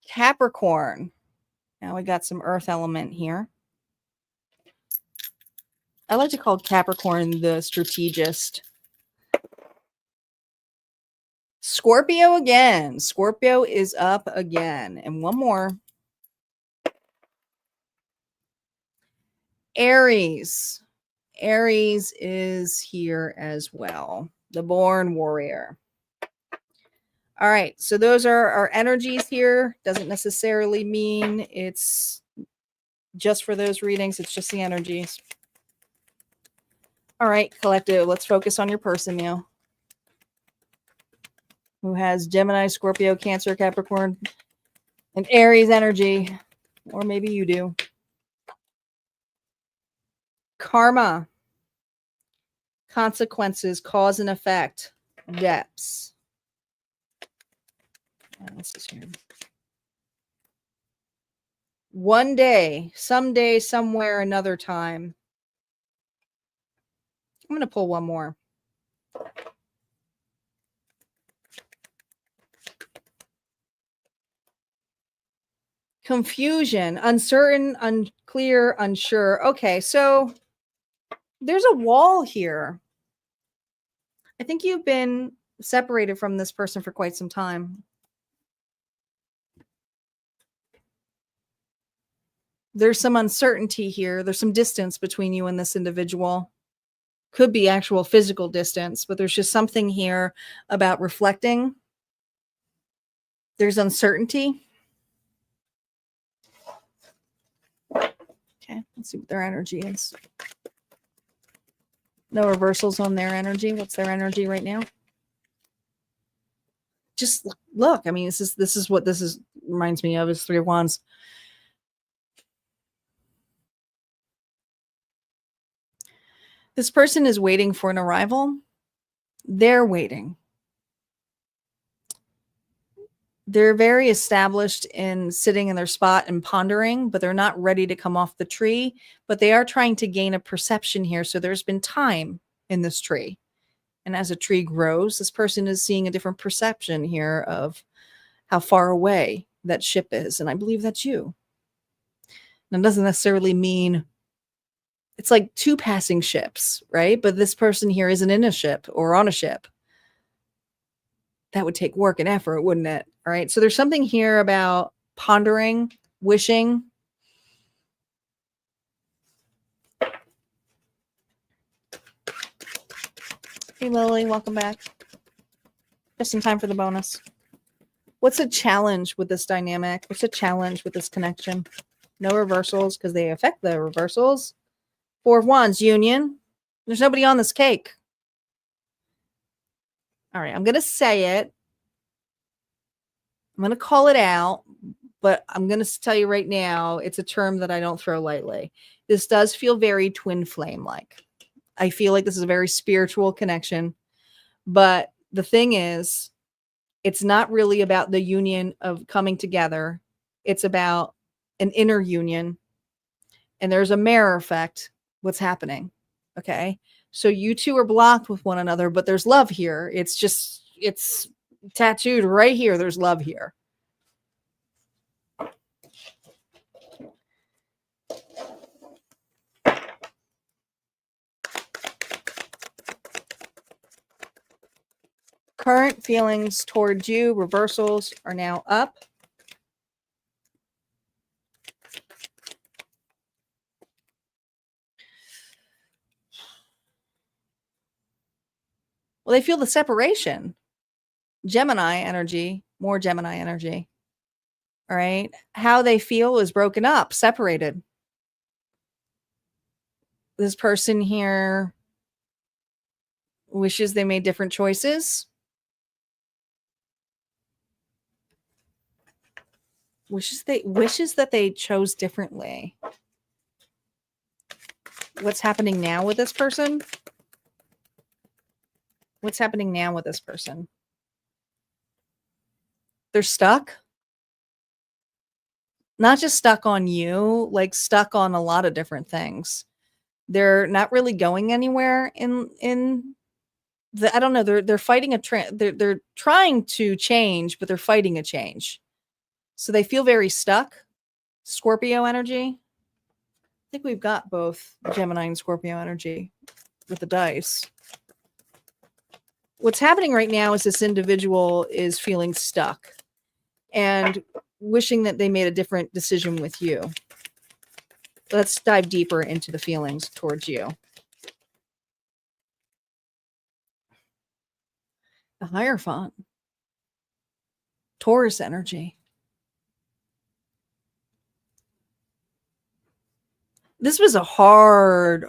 Capricorn. Now we got some earth element here. I like to call Capricorn the strategist. Scorpio again. Scorpio is up again. And one more. Aries. Aries is here as well. The born warrior. All right. So those are our energies here. Doesn't necessarily mean it's just for those readings. It's just the energies. All right, collective. Let's focus on your person now, who has Gemini, Scorpio, Cancer, Capricorn, and Aries energy. Or maybe you do. Karma. Consequences, cause and effect. Depths. This is here. One day, someday, somewhere, another time. I'm going to pull one more. Confusion, uncertain, unclear, unsure. Okay, so there's a wall here. I think you've been separated from this person for quite some time. There's some uncertainty here. There's some distance between you and this individual. Could be actual physical distance, but there's just something here about reflecting. There's uncertainty. Okay, let's see what their energy is. No reversals on their energy. What's their energy right now? Just look. I mean, this is what this is reminds me of, is 3 of Wands. This person is waiting for an arrival. They're waiting. They're very established in sitting in their spot and pondering, but they're not ready to come off the tree. But they are trying to gain a perception here. So there's been time in this tree. And as a tree grows, this person is seeing a different perception here of how far away that ship is. And I believe that's you. That doesn't necessarily mean it's like two passing ships, right? But this person here isn't in a ship or on a ship. That would take work and effort, wouldn't it? All right. So there's something here about pondering, wishing. Hey, Lily, welcome back. Just in time for the bonus. What's a challenge with this dynamic? What's a challenge with this connection? No reversals because they affect the reversals. Four of Wands, union. There's nobody on this cake. All right, I'm going to say it. I'm going to call it out, but I'm going to tell you right now, it's a term that I don't throw lightly. This does feel very twin flame-like. I feel like this is a very spiritual connection, but the thing is, it's not really about the union of coming together. It's about an inner union, and there's a mirror effect. What's happening? Okay. So you two are blocked with one another, but there's love here. It's tattooed right here. There's love here. Current feelings towards you, reversals, are now up. Well, they feel the separation. Gemini energy, more Gemini energy. All right. How they feel is broken up, separated. This person here wishes they made different choices. Wishes that they chose differently. What's happening now with this person? What's happening now with this person? They're stuck. Not just stuck on you, like stuck on a lot of different things. They're not really going anywhere in the, I don't know, they're fighting they're trying to change, but they're fighting a change. So they feel very stuck. Scorpio energy. I think we've got both Gemini and Scorpio energy with the dice. What's happening right now is this individual is feeling stuck and wishing that they made a different decision with you. Let's dive deeper into the feelings towards you. The Hierophant. Taurus energy. This was a hard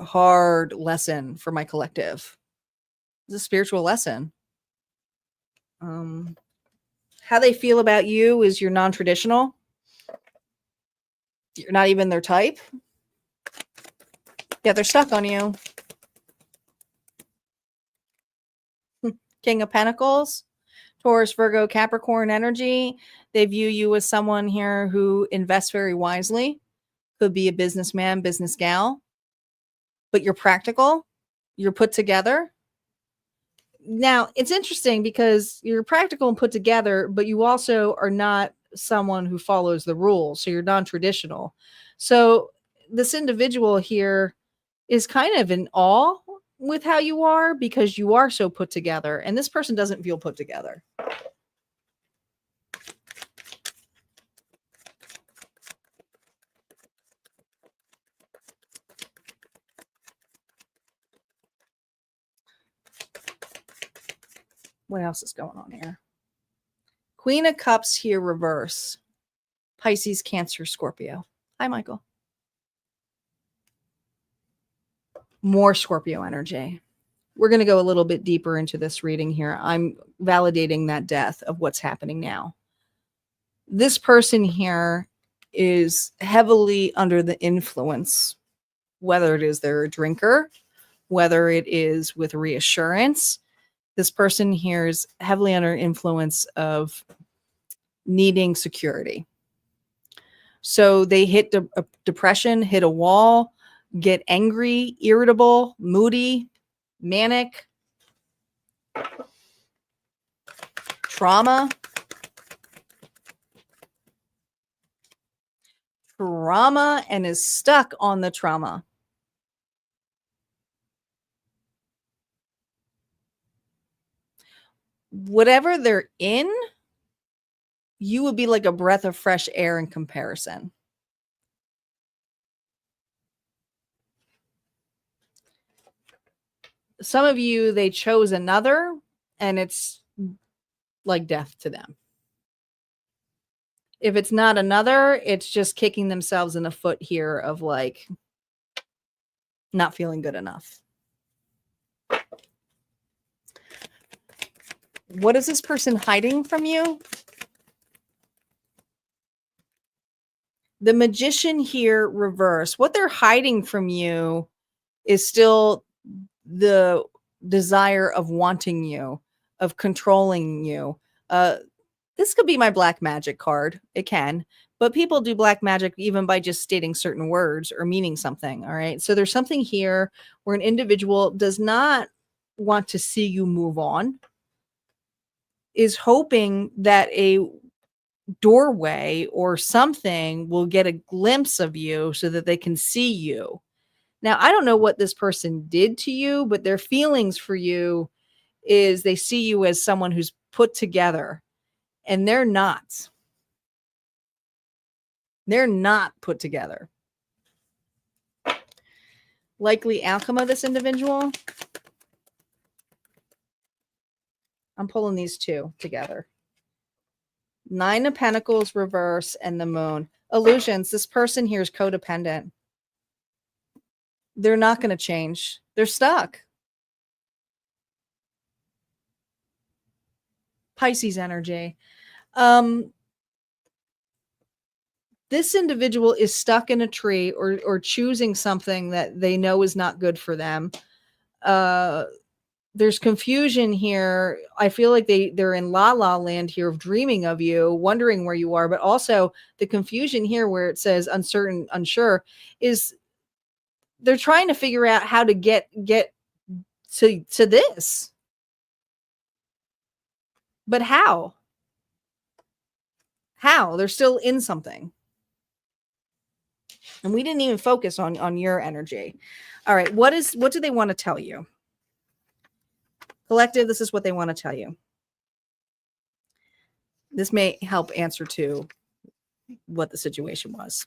lesson for my collective. It's a spiritual lesson. How they feel about you is you're non-traditional. You're not even their type. Yeah, they're stuck on you. King of Pentacles, Taurus, Virgo, Capricorn energy. They view you as someone here who invests very wisely. Could be a businessman, business gal. But you're practical. You're put together. Now, it's interesting because you're practical and put together, but you also are not someone who follows the rules. So you're non-traditional. So this individual here is kind of in awe with how you are because you are so put together. And this person doesn't feel put together. What else is going on here? Queen of Cups here, reverse. Pisces, Cancer, Scorpio. Hi, Michael. More Scorpio energy. We're going to go a little bit deeper into this reading here. I'm validating that death of what's happening now. This person here is heavily under the influence, whether it is they're a drinker, whether it is with reassurance. This person here is heavily under influence of needing security. So they hit depression, hit a wall, get angry, irritable, moody, manic. Trauma. Trauma and is stuck on the trauma. Whatever they're in, you would be like a breath of fresh air in comparison. Some of you, they chose another, and it's like death to them. If it's not another, it's just kicking themselves in the foot here of like not feeling good enough. What is this person hiding from you? The Magician here reverse. What they're hiding from you is still the desire of wanting you, of controlling you. This could be my black magic card. It can. But people do black magic even by just stating certain words or meaning something. All right. So there's something here where an individual does not want to see you move on, is hoping that a doorway or something will get a glimpse of you so that they can see you. Now, I don't know what this person did to you, but their feelings for you is they see you as someone who's put together, and they're not. They're not put together. Likely outcome of this individual. I'm pulling these two together. Nine of Pentacles reverse and the Moon. Illusions. This person here is codependent. They're not going to change. They're stuck. Pisces energy. This individual is stuck in a tree or choosing something that they know is not good for them. There's confusion here. I feel like they're in la la land here of dreaming of you, wondering where you are, but also the confusion here where it says uncertain, unsure is they're trying to figure out how to get to this. But how? How? They're still in something. And we didn't even focus on your energy. All right. What do they want to tell you? Collective, this is what they want to tell you. This may help answer to what the situation was.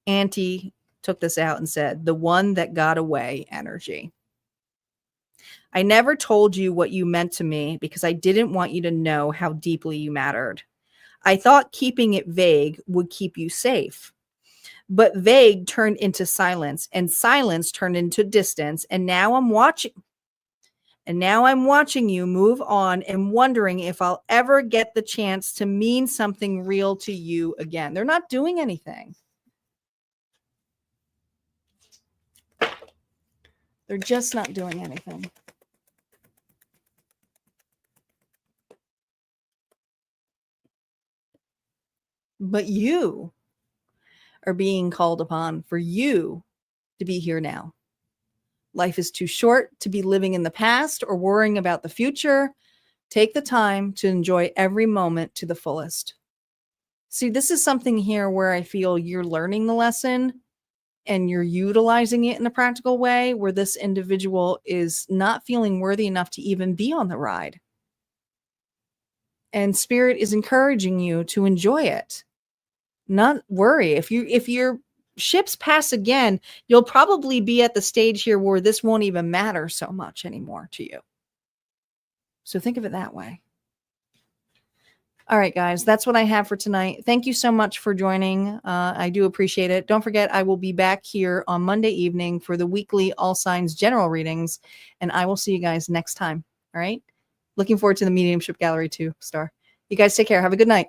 Auntie took this out and said, the one that got away energy. I never told you what you meant to me because I didn't want you to know how deeply you mattered. I thought keeping it vague would keep you safe. But vague turned into silence, and silence turned into distance. And now I'm watching you move on and wondering if I'll ever get the chance to mean something real to you again. They're not doing anything. They're just not doing anything. But you are being called upon for you to be here now. Life is too short to be living in the past or worrying about the future. Take the time to enjoy every moment to the fullest. See, this is something here where I feel you're learning the lesson and you're utilizing it in a practical way where this individual is not feeling worthy enough to even be on the ride. And Spirit is encouraging you to enjoy it. Not worry. If your ships pass again, you'll probably be at the stage here where this won't even matter so much anymore to you. So think of it that way. All right, guys, that's what I have for tonight. Thank you so much for joining. I do appreciate it. Don't forget, I will be back here on Monday evening for the weekly All Signs general readings, and I will see you guys next time. All right. Looking forward to the Mediumship Gallery 2 star. You guys take care. Have a good night.